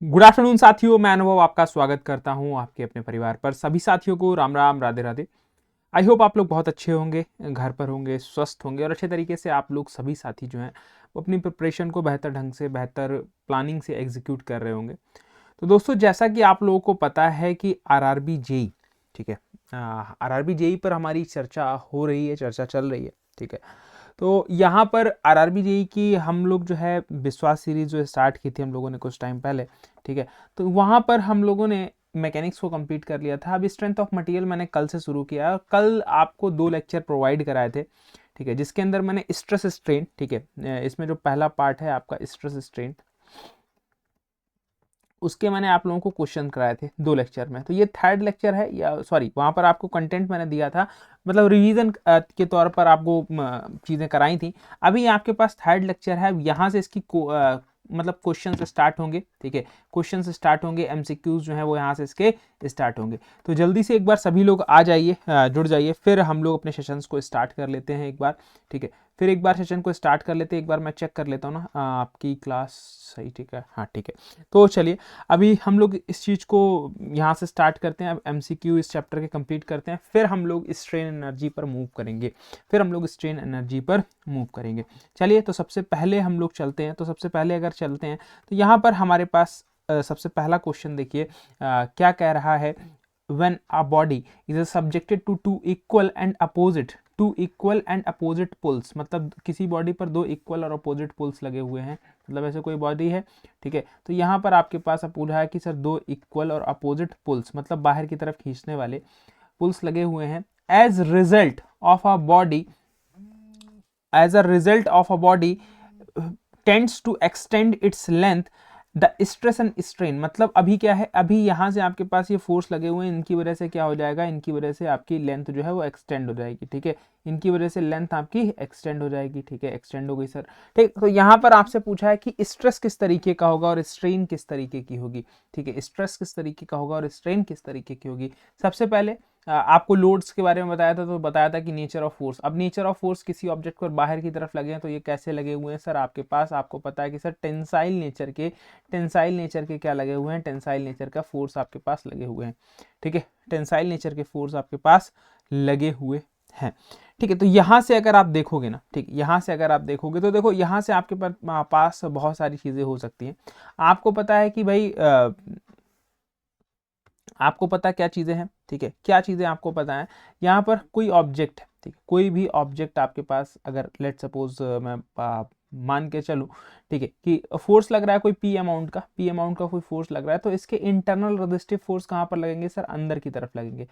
Good afternoon साथियों, मैं अनुभव आपका स्वागत करता हूं आपके अपने परिवार पर। सभी साथियों को राम राम, राधे राधे। आई होप आप लोग बहुत अच्छे होंगे, घर पर होंगे, स्वस्थ होंगे और अच्छे तरीके से आप लोग सभी साथी जो हैं वो अपनी प्रिपरेशन को बेहतर ढंग से, बेहतर प्लानिंग से एग्जीक्यूट कर रहे होंगे। तो दोस्तों, जैसा कि आप लोगों को पता है कि आरआरबी जेई, ठीक है, आरआरबी जेई पर हमारी चर्चा हो रही है, चर्चा चल रही है, ठीक है। तो यहाँ पर आरआरबी जेई की हम लोग जो है विश्वास सीरीज जो स्टार्ट की थी हम लोगों ने कुछ टाइम पहले, ठीक है। तो वहाँ पर हम लोगों ने मैकेनिक्स को कंप्लीट कर लिया था। अभी स्ट्रेंथ ऑफ मटेरियल मैंने कल से शुरू किया है और कल आपको 2 लेक्चर प्रोवाइड कराए थे, ठीक है, जिसके अंदर मैंने स्ट्रेस स्ट्रेन, ठीक है, इसमें जो पहला पार्ट है आपका स्ट्रेस स्ट्रेन, उसके मैंने आप लोगों को क्वेश्चन कराए थे 2 लेक्चर में। तो ये थर्ड लेक्चर है, या सॉरी, वहाँ पर आपको कंटेंट मैंने दिया था, मतलब रिवीजन के तौर पर आपको चीज़ें कराई थी। अभी आपके पास थर्ड लेक्चर है, यहाँ से इसकी मतलब क्वेश्चन से स्टार्ट होंगे, ठीक है, क्वेश्चन से स्टार्ट होंगे, एमसीक्यूज जो है वो यहाँ से इसके स्टार्ट होंगे। तो जल्दी से एक बार सभी लोग आ जाइए, जुड़ जाइए, फिर हम लोग अपने सेशंस को स्टार्ट कर लेते हैं एक बार, ठीक है। फिर एक बार सेशन को स्टार्ट कर लेते हैं, एक बार मैं चेक कर लेता हूँ ना आपकी क्लास सही, ठीक है, हाँ ठीक है। तो चलिए अभी हम लोग इस चीज़ को यहाँ से स्टार्ट करते हैं। अब एमसीक्यू इस चैप्टर के कंप्लीट करते हैं, फिर हम लोग स्ट्रेन एनर्जी पर मूव करेंगे, फिर हम लोग स्ट्रेन एनर्जी पर मूव करेंगे। चलिए, तो सबसे पहले हम लोग चलते हैं। तो सबसे पहले अगर चलते हैं तो यहाँ पर हमारे पास सबसे पहला क्वेश्चन देखिए, क्या कह रहा है। when a body is subjected to two equal and opposite pulls, मतलब किसी बॉडी पर 2 इक्वल और अपोजिट पुल्स लगे हुए हैं, मतलब ऐसे कोई बॉडी है, ठीक है। तो यहाँ पर आपके पास पूछा है कि सर 2 इक्वल और अपोजिट पुल्स, मतलब बाहर की तरफ खींचने वाले पुल्स लगे हुए हैं। As result of a body, as a result of a body tends to extend its length, the stress and strain, मतलब अभी क्या है, अभी यहाँ से आपके पास ये फोर्स लगे हुए हैं, इनकी वजह से क्या हो जाएगा, इनकी वजह से आपकी लेंथ जो है वो एक्सटेंड हो जाएगी, ठीक है। इनकी वजह से लेंथ आपकी एक्सटेंड हो जाएगी, ठीक है, एक्सटेंड हो गई सर, ठीक। तो यहाँ पर आपसे पूछा है कि स्ट्रेस किस तरीके का होगा और स्ट्रेन किस तरीके की होगी, ठीक है। स्ट्रेस किस तरीके का होगा और स्ट्रेन किस तरीके की होगी। सबसे पहले आपको लोड्स के बारे में बताया था, तो बताया था कि नेचर ऑफ फोर्स। अब नेचर ऑफ फोर्स किसी ऑब्जेक्ट पर बाहर की तरफ लगे हैं तो ये कैसे लगे हुए हैं सर, आपके पास आपको पता है कि सर टेंसाइल नेचर के क्या लगे हुए हैं, टेंसाइल नेचर का फोर्स आपके पास लगे हुए हैं, ठीक है। टेंसाइल नेचर के फोर्स आपके पास लगे हुए हैं, ठीक है। तो यहाँ से अगर आप देखोगे ना, ठीक, यहाँ से अगर आप देखोगे तो देखो यहाँ से आपके पास बहुत सारी चीज़ें हो सकती हैं। आपको पता है कि भाई आपको पता क्या चीज़ें हैं, ठीक है, क्या चीज़ें आपको पता है। यहाँ पर कोई ऑब्जेक्ट है, ठीक है, कोई भी ऑब्जेक्ट आपके पास, अगर लेट सपोज मैं मान के चलूँ, ठीक है, कि फोर्स लग रहा है कोई पी अमाउंट का कोई फोर्स लग रहा है, तो इसके इंटरनल रेजिस्टिव फोर्स कहाँ पर लगेंगे सर, अंदर की तरफ लगेंगे।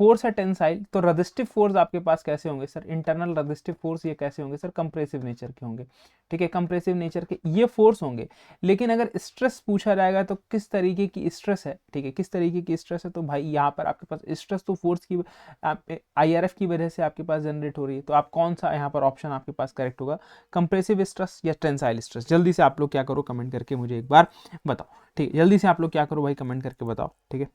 फोर्स है टेंसाइल, तो रेजिस्टिव फोर्स आपके पास कैसे होंगे सर, इंटरनल रेजिस्टिव फोर्स ये कैसे होंगे सर, कंप्रेसिव नेचर के होंगे, ठीक है, कंप्रेसिव नेचर के ये फोर्स होंगे। लेकिन अगर स्ट्रेस पूछा जाएगा तो किस तरीके की स्ट्रेस है, ठीक है, किस तरीके की स्ट्रेस है, तो भाई यहाँ पर आपके पास स्ट्रेस तो फोर्स की आईआरएफ की वजह से आपके पास जनरेट हो रही है। तो आप कौन सा यहाँ पर ऑप्शन आपके पास करेक्ट होगा, कंप्रेसिव स्ट्रेस या टेंसाइल स्ट्रेस। जल्दी से आप लोग क्या करो, कमेंट करके मुझे एक बार बताओ, ठीक है, जल्दी से आप लोग क्या करो भाई, कमेंट करके बताओ, ठीक है।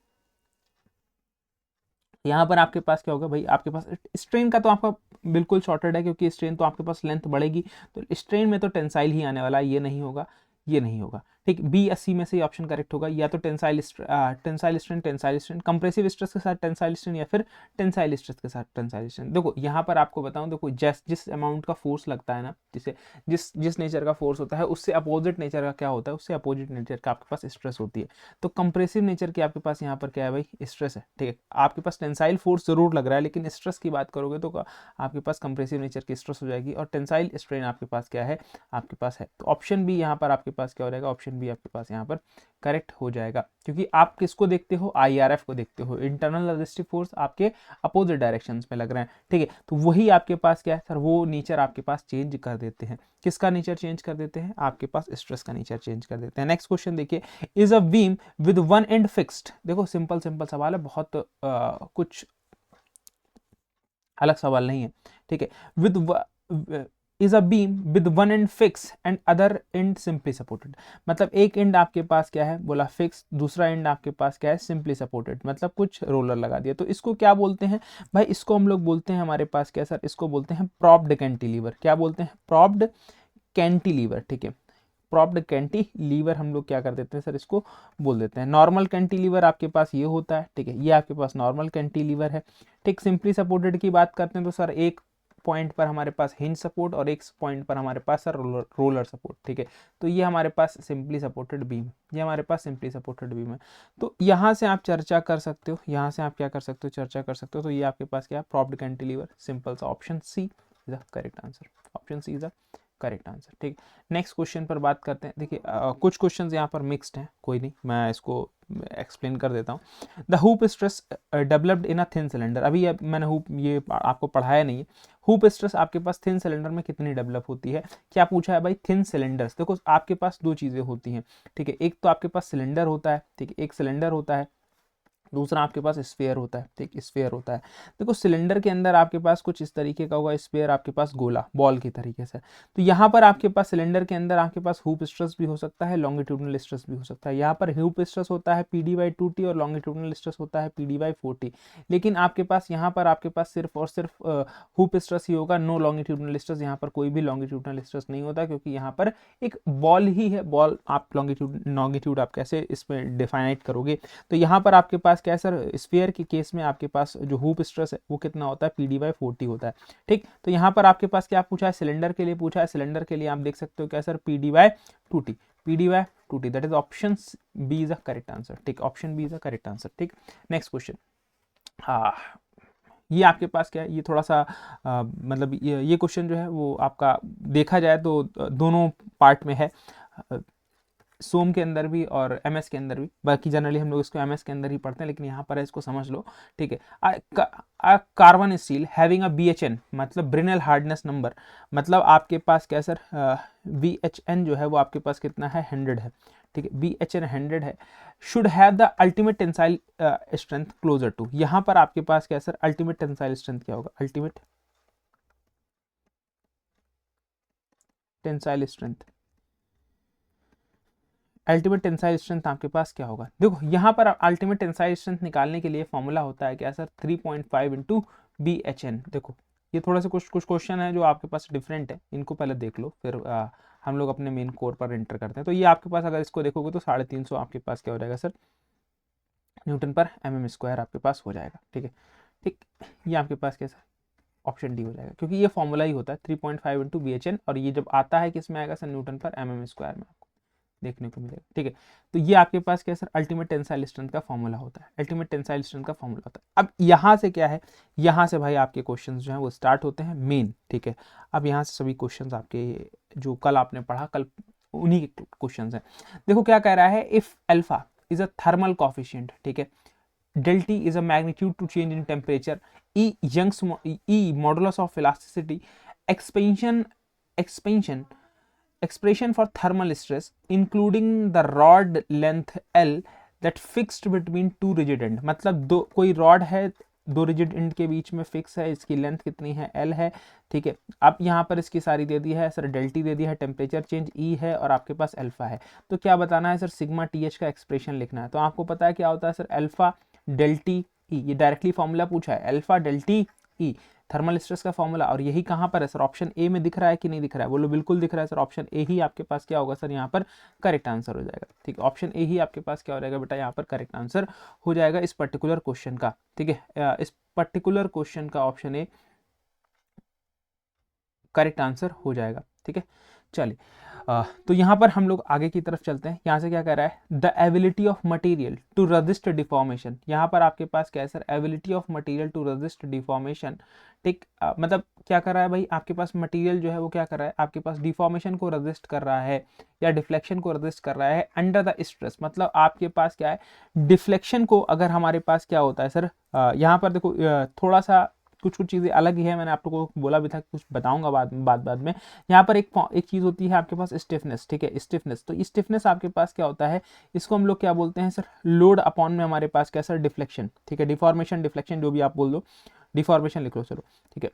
यहाँ पर आपके पास क्या होगा भाई, आपके पास स्ट्रेन का तो आपका बिल्कुल शॉर्टेड है, क्योंकि स्ट्रेन तो आपके पास लेंथ बढ़ेगी, तो स्ट्रेन में तो टेंसाइल ही आने वाला है, ये नहीं होगा, ये नहीं होगा, ठीक। बी 80 में से ही ऑप्शन करेक्ट होगा, या तो टेंसाइल स्ट्रेन कंप्रेसिव स्ट्रेस के साथ टेंसाइल स्ट्रेन, या फिर टेंसाइल स्ट्रेस के साथ टेंसाइल स्ट्रेन। देखो यहाँ पर आपको बताऊं, देखो जिस अमाउंट का फोर्स लगता है ना, जिसे जिस जिस नेचर का फोर्स होता है, उससे अपोजिट नेचर का क्या होता है, उससे अपोजिट नेचर का आपके पास स्ट्रेस होती है। तो कंप्रेसिव नेचर की आपके पास यहाँ पर क्या है भाई, स्ट्रेस है, ठीक है। आपके पास टेंसाइल फोर्स जरूर लग रहा है, लेकिन स्ट्रेस की बात करोगे तो आपके पास कंप्रेसिव नेचर की स्ट्रेस हो जाएगी, और टेंसाइल स्ट्रेन आपके पास क्या है, आपके पास है। तो ऑप्शन बी यहाँ पर आपके पास क्या हो जाएगा, ऑप्शन बी आपके पास यहाँ पर करेक्ट हो जाएगा, क्योंकि आप किसको देखते हो, आईआरएफ को देखते हो, इंटरनल रेजिस्टिव फोर्स आपके अपोजिट डायरेक्शंस में लग रहे हैं, ठीक है। तो वही आपके पास क्या है सर, वो नेचर आपके पास चेंज कर देते हैं। किसका नेचर चेंज कर देते हैं, आपके पास स्ट्रेस का नेचर चेंज कर देते हैं। नेक्स्ट क्वेश्चन देखिए, is a beam with one and fixed. देखो सिंपल सवाल है, बहुत कुछ अलग सवाल नहीं है, ठीक है। With is a beam with one and fix and other and simply supported, मतलब एक एंड आपके पास क्या है बोला फिक्स, दूसरा एंड आपके पास क्या है सिंपली सपोर्टेड, मतलब कुछ रोलर लगा दिया। तो इसको क्या बोलते हैं भाई, इसको हम लोग बोलते हैं हमारे पास क्या सर, इसको बोलते हैं प्रॉप्ड कैंटिलीवर। क्या बोलते हैं, प्रॉप्ड कैंटिलीवर, ठीक है, प्रॉप्ड कैंटिलीवर हम लोग क्या कर देते हैं सर, इसको बोल देते हैं। नॉर्मल कैंटिलीवर आपके पास ये होता है, ठीक है, ये आपके पास नॉर्मल कैंटिलीवर है, ठीक। सिंपली सपोर्टेड की बात करते हैं तो सर एक पॉइंट पर हमारे पास हिंज सपोर्ट और एक पॉइंट पर हमारे पास सर रोलर सपोर्ट, ठीक है। तो ये हमारे पास सिंपली सपोर्टेड बीम, ये हमारे पास सिंपली सपोर्टेड बीम है। तो यहाँ से आप चर्चा कर सकते हो, यहाँ से आप क्या कर सकते हो, चर्चा कर सकते हो। तो ये आपके पास क्या है, प्रॉप्ड कैंटिलीवर, सिंपल सा option C is the correct answer, option C is the correct answer, ठीक। नेक्स्ट क्वेश्चन पर बात करते हैं। देखिए कुछ क्वेश्चंस यहाँ पर मिक्स्ड हैं, कोई नहीं, मैं इसको एक्सप्लेन कर देता हूँ। The hoop stress developed in a thin cylinder, अभी मैंने हुप ये आपको पढ़ाया नहीं है। हुप स्ट्रेस आपके पास थिन सिलेंडर में कितनी डेवलप होती है, क्या पूछा है भाई, थिन सिलेंडर्स। देखो आपके पास दो चीज़ें होती हैं, ठीक है, एक तो आपके पास सिलेंडर होता है, ठीक है, एक सिलेंडर होता है, दूसरा आपके पास स्फीयर होता है, ठीक, स्फीयर होता है। देखो सिलेंडर के अंदर आपके पास कुछ इस तरीके का होगा, स्फीयर आपके पास गोला बॉल की तरीके से। तो यहाँ पर आपके पास सिलेंडर के अंदर आपके पास हुप स्ट्रेस भी हो सकता है, लॉन्गिट्यूडनल स्ट्रेस भी हो सकता है। यहाँ पर हुप स्ट्रेस होता है PD/2T और लॉन्गिट्यूडनल स्ट्रेस होता है PD/4T। लेकिन आपके पास यहाँ पर आपके पास सिर्फ और सिर्फ हुप स्ट्रेस ही होगा, नो लॉन्गिट्यूडनल स्ट्रेस। यहाँ पर कोई भी लॉन्गिट्यूडनल स्ट्रेस नहीं होता, क्योंकि यहाँ पर एक बॉल ही है, बॉल आप लॉन्गिट्यूड आप कैसे इसमें डिफाइनाइट करोगे। तो यहाँ पर आपके पास क्या है सर, स्फीयर के केस में आपके पास जो हुप स्ट्रेस है वो कितना होता है, PD/4T होता है, ठीक। तो यहाँ पर आपके पास क्या पूछा है, सिलेंडर के लिए पूछा है। सिलेंडर के लिए आप देख सकते हो क्या sir, PD/2T, PD/2T, that is option B is the correct answer, ठीक, option B is the correct answer, ठीक। नेक्स्ट क्वेश्चन, हाँ ये आपके पास क्या है, ये थोड़ा सा मतलब ये क्वेश्चन जो है वो आपका देखा जाए तो दोनों पार्ट में है, सोम के अंदर भी और MS के अंदर भी। बाकी जनरली हम लोग इसको MS के अंदर ही पढ़ते हैं, लेकिन यहाँ पर है, इसको समझ लो, ठीक है। Carbon steel having a BHN मतलब ब्रिनल हार्डनेस नंबर, मतलब आपके पास क्या सर, BHN जो है वो आपके पास कितना है, 100 है, ठीक है, BHN 100 है। Should have the ultimate tensile strength closer to, यहाँ पर आपके पास क्या सर, अल्टीमेट टेंसाइल स्ट्रेंथ क्या होगा, ultimate tensile strength, ultimate tensile strength आपके पास क्या होगा। देखो यहाँ पर अल्टीमेट टेंसाइल स्ट्रेंथ निकालने के लिए फॉर्मूला होता है क्या सर, 3.5 इंटू BHN। देखो ये थोड़ा सा कुछ क्वेश्चन है जो आपके पास डिफरेंट है, इनको पहले देख लो, फिर हम लोग अपने मेन कोर पर एंटर करते हैं। तो ये आपके पास अगर इसको देखोगे तो 350 आपके पास क्या हो जाएगा सर, न्यूटन पर mm² आपके पास हो जाएगा, ठीक है, ठीक। ये आपके पास क्या सर, ऑप्शन डी हो जाएगा, क्योंकि ये फॉर्मूला ही होता है 3.5 इंटू BHN, और ये जब आता है किसमें आएगा सर, न्यूटन पर mm² में आपको देखने को मिलेगा, ठीक है। तो ये आपके पास क्या सर, अल्टीमेट टेंसाइल स्ट्रेंथ का फॉर्मूला होता है, अल्टीमेट टेंसाइल स्ट्रेंथ का फॉर्मूला होता है। अब यहाँ से क्या है, यहाँ से भाई आपके क्वेश्चंस जो हैं वो स्टार्ट होते हैं मेन, ठीक है। अब यहाँ से सभी क्वेश्चंस आपके जो कल आपने पढ़ा, कल उन्हीं के क्वेश्चंस हैं। देखो क्या कह रहा है, if alpha is a thermal coefficient, ठीक है, del T is a magnitude to change in temperature, E modulus of elasticity, expression for thermal stress including the rod length L that fixed between two rigid end, मतलब दो कोई rod है, दो rigid and के बीच में fix है, इसकी length कितनी है, L है, ठीक है। अब यहाँ पर इसकी सारी दे दी है सर, डेल टी दे दिया है, टेम्परेचर चेंज E है, और आपके पास अल्फा है। तो क्या बताना है सर, सिग्मा TH का एक्सप्रेशन लिखना है। तो आपको पता है क्या होता है sir, alpha del T E, ये डायरेक्टली फॉर्मूला पूछा है, alpha del T E thermal stress का फॉर्मूला। और यही कहाँ पर है सर, ऑप्शन ए में दिख रहा है कि नहीं दिख रहा है, बोलो बिल्कुल दिख रहा है सर, ऑप्शन ए ही आपके पास क्या होगा सर, यहाँ पर करेक्ट आंसर हो जाएगा, ठीक है। ऑप्शन ए ही आपके पास क्या हो जाएगा बेटा, यहाँ पर करेक्ट आंसर हो जाएगा इस पर्टिकुलर क्वेश्चन का, ठीक है। इस पर्टिकुलर क्वेश्चन का ऑप्शन ए करेक्ट आंसर हो जाएगा, ठीक है। चलिए तो यहाँ पर हम लोग आगे की तरफ चलते हैं। यहाँ से क्या कह रहा है, the ability of material to resist deformation. यहाँ पर आपके पास क्या है sir, ability of material to resist deformation, ठीक। मतलब क्या कर रहा है भाई, आपके पास मटेरियल जो है वो क्या कर रहा है, आपके पास डिफॉर्मेशन को रेजिस्ट कर रहा है या डिफ्लेक्शन को रेजिस्ट कर रहा है अंडर द स्ट्रेस। मतलब आपके पास क्या है, डिफ्लेक्शन को अगर हमारे पास क्या होता है सर, यहाँ पर देखो थोड़ा सा कुछ चीज़ें अलग ही है, मैंने आप लोगों को बोला भी था कुछ बताऊंगा बाद में। यहाँ पर एक चीज़ होती है आपके पास स्टिफनेस, ठीक है, स्टिफनेस। तो स्टिफनेस आपके पास क्या होता है, इसको हम लोग क्या बोलते हैं सर, लोड अपॉन में हमारे पास क्या सर, डिफ्लेक्शन, ठीक है, डिफॉर्मेशन डिफ्लेक्शन जो भी आप बोल दो, डिफॉर्मेशन लिख लो चलो, ठीक है।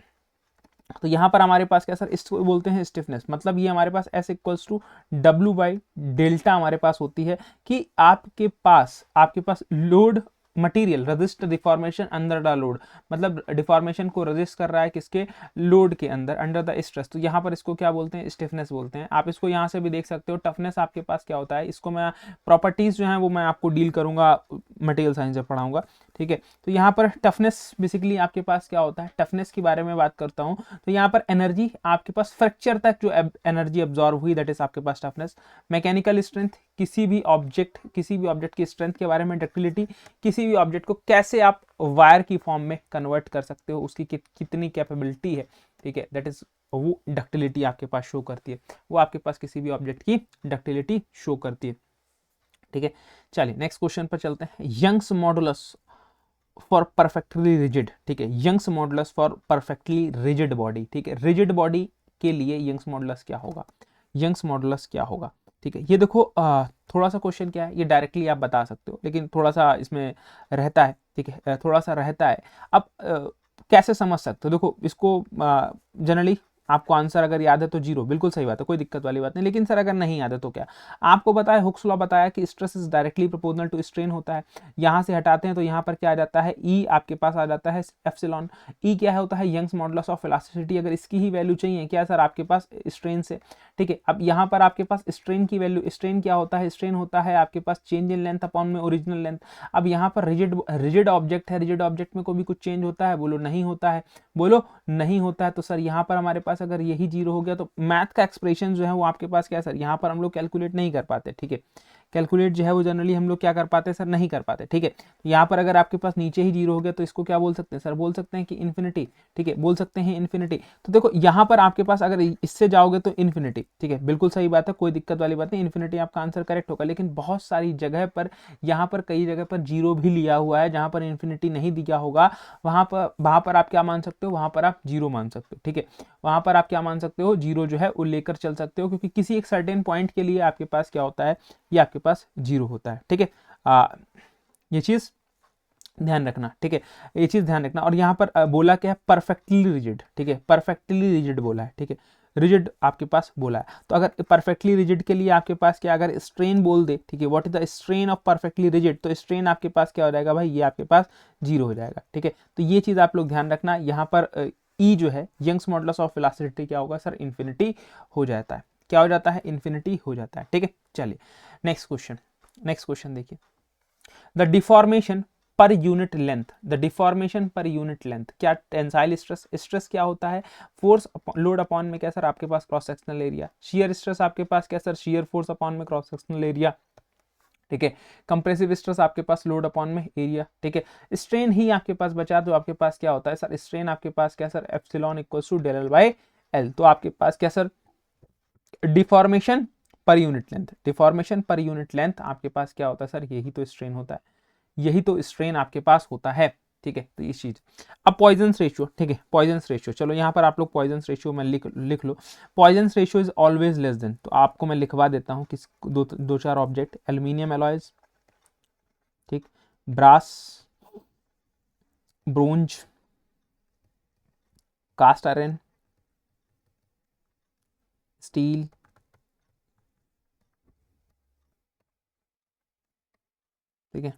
तो यहाँ पर हमारे पास क्या सर, इसको बोलते हैं स्टिफनेस। मतलब ये हमारे पास S equals to W by delta हमारे पास होती है, कि आपके पास load material resist deformation under the load, मतलब डिफॉर्मेशन को रेजिस्ट कर रहा है किसके, लोड के अंदर, अंडर द स्ट्रेस। तो यहाँ पर इसको क्या बोलते हैं, स्टिफनेस बोलते हैं। आप इसको यहाँ से भी देख सकते हो, टफनेस आपके पास क्या होता है, इसको मैं प्रॉपर्टीज जो है वो मैं आपको डील करूंगा मटेरियल साइंस में पढ़ाऊंगा, ठीक है। तो यहाँ पर टफनेस बेसिकली आपके पास क्या होता है, टफनेस के बारे में बात करता हूँ तो यहाँ पर एनर्जी आपके पास फ्रैक्चर तक जो एनर्जी अब्जॉर्व हुई, दैट इज आपके पास टफनेस। मैकेनिकल स्ट्रेंथ, किसी भी ऑब्जेक्ट की स्ट्रेंथ के बारे में। डक्टिलिटी, किसी भी ऑब्जेक्ट को कैसे आप वायर की फॉर्म में कन्वर्ट कर सकते हो, उसकी कितनी कैपेबिलिटी है, ठीक है, दैट इज वो डक्टिलिटी आपके पास शो करती है, वो आपके पास किसी भी ऑब्जेक्ट की डक्टिलिटी शो करती है, ठीक है। चलिए नेक्स्ट क्वेश्चन पर चलते हैं। Young's modulus for perfectly rigid, ठीक है, Young's modulus for perfectly rigid body, ठीक है, रिजिड बॉडी के लिए यंग्स मॉडुलस क्या होगा, यंग्स मॉडुलस क्या होगा, ठीक है। ये देखो थोड़ा सा क्वेश्चन क्या है, ये डायरेक्टली आप बता सकते हो लेकिन थोड़ा सा इसमें रहता है, ठीक है, थोड़ा सा रहता है। अब कैसे समझ सकते हो, देखो इसको जनरली आपको आंसर अगर याद है तो जीरो, बिल्कुल सही बात है, कोई दिक्कत वाली बात नहीं। लेकिन सर अगर नहीं याद है तो क्या, आपको बताया हुक्स लॉ बताया कि stress is directly proportional to strain होता है। यहाँ से हटाते हैं तो यहाँ पर क्या आ जाता है, ई आपके पास आ जाता है एप्सिलॉन। ई क्या है होता है, यंग्स मॉडुलस ऑफ इलास्टिसिटी। अगर इसकी ही वैल्यू चाहिए क्या सर आपके पास स्ट्रेन से, ठीक है। अब यहाँ पर आपके पास स्ट्रेन की वैल्यू, स्ट्रेन क्या होता है, स्ट्रेन होता है आपके पास चेंज इन लेंथ अपॉन में ओरिजिनल लेंथ। अब यहाँ पर रिजिड ऑब्जेक्ट है, रिजिड ऑब्जेक्ट में कोई भी कुछ चेंज होता है, बोलो नहीं होता है, बोलो नहीं होता है। तो सर यहाँ पर हमारे पास अगर यही जीरो हो गया तो मैथ का एक्सप्रेशन जो है वो आपके पास क्या है सर, यहाँ पर हम लोग कैलकुलेट नहीं कर पाते, ठीक है, कैलकुलेट जो है वो जनरली हम लोग क्या कर पाते हैं सर, नहीं कर पाते, ठीक है। यहाँ पर अगर आपके पास नीचे ही जीरो हो गया तो इसको क्या बोल सकते हैं सर, बोल सकते हैं कि इन्फिनिटी, ठीक है, बोल सकते हैं इन्फिनिटी। तो देखो यहाँ पर आपके पास अगर इससे जाओगे तो इन्फिनिटी, ठीक है, बिल्कुल सही बात है, कोई दिक्कत वाली बात नहीं, इन्फिनिटी आपका आंसर करेक्ट होगा। लेकिन बहुत सारी जगह पर, यहाँ पर कई जगह पर जीरो भी लिया हुआ है, जहाँ पर इन्फिनिटी नहीं दिया होगा वहां पर आप क्या मान सकते हो, वहां पर आप जीरो मान सकते हो, ठीक है, वहां पर आप क्या मान सकते हो, जीरो जो है वो लेकर चल सकते हो, क्योंकि किसी एक सर्टेन पॉइंट के लिए आपके पास क्या होता है, ये आपके पास जीरो होता है, ठीक है। ये चीज ध्यान रखना, ठीक है, ये चीज ध्यान रखना। और यहाँ पर बोला क्या है, परफेक्टली रिजिड, ठीक है, परफेक्टली रिजिड बोला है, ठीक है, रिजिड आपके पास बोला है। तो अगर परफेक्टली रिजिड के लिए आपके पास क्या, अगर स्ट्रेन बोल दे, ठीक है, what is the strain of perfectly rigid, तो स्ट्रेन आपके पास क्या हो जाएगा भाई, ये आपके पास जीरो हो जाएगा, ठीक है। तो ये चीज आप लोग ध्यान रखना। यहाँ पर ई जो है यंग्स मॉडुलस ऑफ इलास्टिसिटी क्या होगा सर, इन्फिनिटी हो जाता है, क्या हो जाता है, इन्फिनिटी हो जाता है, ठीक है। चलिए नेक्स्ट क्वेश्चन, नेक्स्ट क्वेश्चन देखिए, the deformation per unit length, the deformation per unit length, क्या टेंसाइल स्ट्रेस, स्ट्रेस क्या होता है, फोर्स लोड अपॉन में क्या सर आपके पास cross sectional area, shear stress आपके पास क्या सर, शियर फोर्स अपॉन में क्रॉस सेक्शनल एरिया, ठीक है, कंप्रेसिव स्ट्रेस आपके पास लोड अपॉन में एरिया, ठीक है। स्ट्रेन ही आपके पास बचा तो आपके पास क्या होता है सर, स्ट्रेन आपके पास क्या sir, epsilon equals to del L by L. तो आपके पास क्या sir, deformation per unit length, deformation per unit length आपके पास क्या होता है सर, यही तो स्ट्रेन होता है, यही तो स्ट्रेन आपके पास होता है, ठीक है। तो इस चीज, अब पॉइजन्स रेशियो, ठीक है, पॉइजन्स रेशियो, चलो यहाँ पर आप लोग पॉइजन्स रेशियो में लिख लो, Poisson's ratio is always less than, तो आपको मैं लिखवा देता हूँ किस दो चार ऑब्जेक्ट, एल्यूमिनियम एलॉयज, ठीक, brass, bronze, cast iron, steel, ठीक है।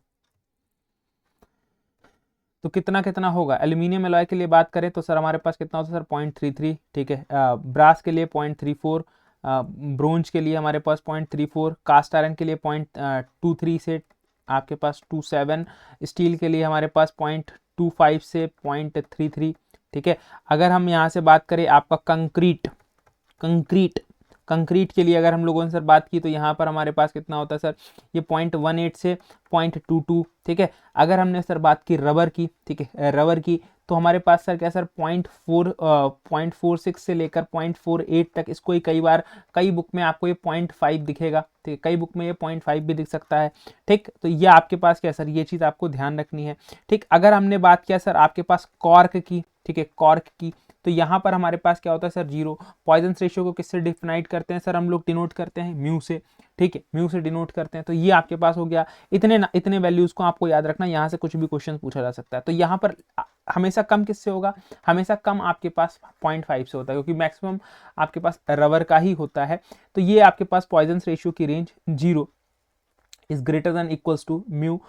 तो कितना कितना होगा, एल्यूमिनियम एलॉय के लिए बात करें तो सर हमारे पास कितना होता है सर, 0.33, ठीक है, ब्रास के लिए 0.34, ब्रोंज के लिए हमारे पास 0.34, कास्ट आयरन के लिए 0.23 से आपके पास 27, स्टील के लिए हमारे पास 0.25 से 0.33, ठीक है। अगर हम यहाँ से बात करें आपका कंक्रीट, कंक्रीट कंक्रीट के लिए अगर हम लोगों ने सर बात की तो यहाँ पर हमारे पास कितना होता है सर, ये 0.18 से 0.22, ठीक है। अगर हमने सर बात की रबर की, ठीक है, रबर की, तो हमारे पास सर क्या सर 0.46 से लेकर 0.48 तक, इसको ही कई बार कई बुक में आपको ये 0.5 दिखेगा, ठीक है, कई बुक में ये 0.5 भी दिख सकता है, ठीक। तो ये आपके पास क्या सर, ये चीज़ आपको ध्यान रखनी है, ठीक। अगर हमने बात किया सर आपके पास कॉर्क की, ठीक है, कॉर्क की, तो यहाँ पर हमारे पास क्या होता है सर, जीरो। पॉइजन्स रेशियो को किससे डिफाइंड करते हैं सर, हम लोग डिनोट करते हैं म्यू से, ठीक है, म्यू से डिनोट करते हैं। तो ये आपके पास हो गया, इतने वैल्यूज को आपको याद रखना, यहाँ से कुछ भी क्वेश्चन पूछा जा सकता है। तो यहाँ पर हमेशा कम किससे होगा, हमेशा कम आपके पास 0.5 से होता है, क्योंकि मैक्सिमम आपके पास रबर का ही होता है। तो ये आपके पास पॉइजन्स रेशियो की range zero is greater than equals to mu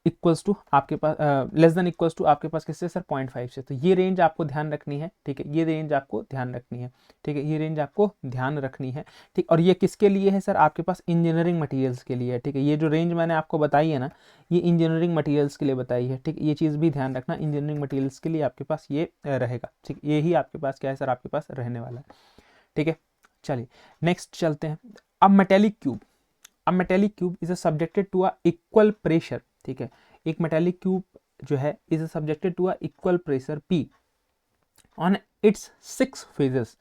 equals to आपके पास लेस देन इक्वल्स टू आपके पास किससे सर 0.5 से। तो ये रेंज आपको ध्यान रखनी है, ठीक है, ये रेंज आपको ध्यान रखनी है, ठीक है, ये रेंज आपको ध्यान रखनी है, ठीक। और ये किसके लिए है सर, आपके पास इंजीनियरिंग मटेरियल्स के लिए है, ठीक है। ये जो रेंज मैंने आपको बताई है ना, ये इंजीनियरिंग मटेरियल्स के लिए बताई है, ठीक। ये चीज़ भी ध्यान रखना, इंजीनियरिंग मटेरियल्स के लिए आपके पास ये रहेगा, ठीक। यही आपके पास क्या है सर, आपके पास रहने वाला है, ठीक है। चलिए नेक्स्ट चलते हैं। अब मेटेलिक क्यूब, अब metallic cube is subjected to a equal pressure, ठीक है। एक मेटेलिक क्यूब जो है is subjected to a equal pressure P on its 6 faces,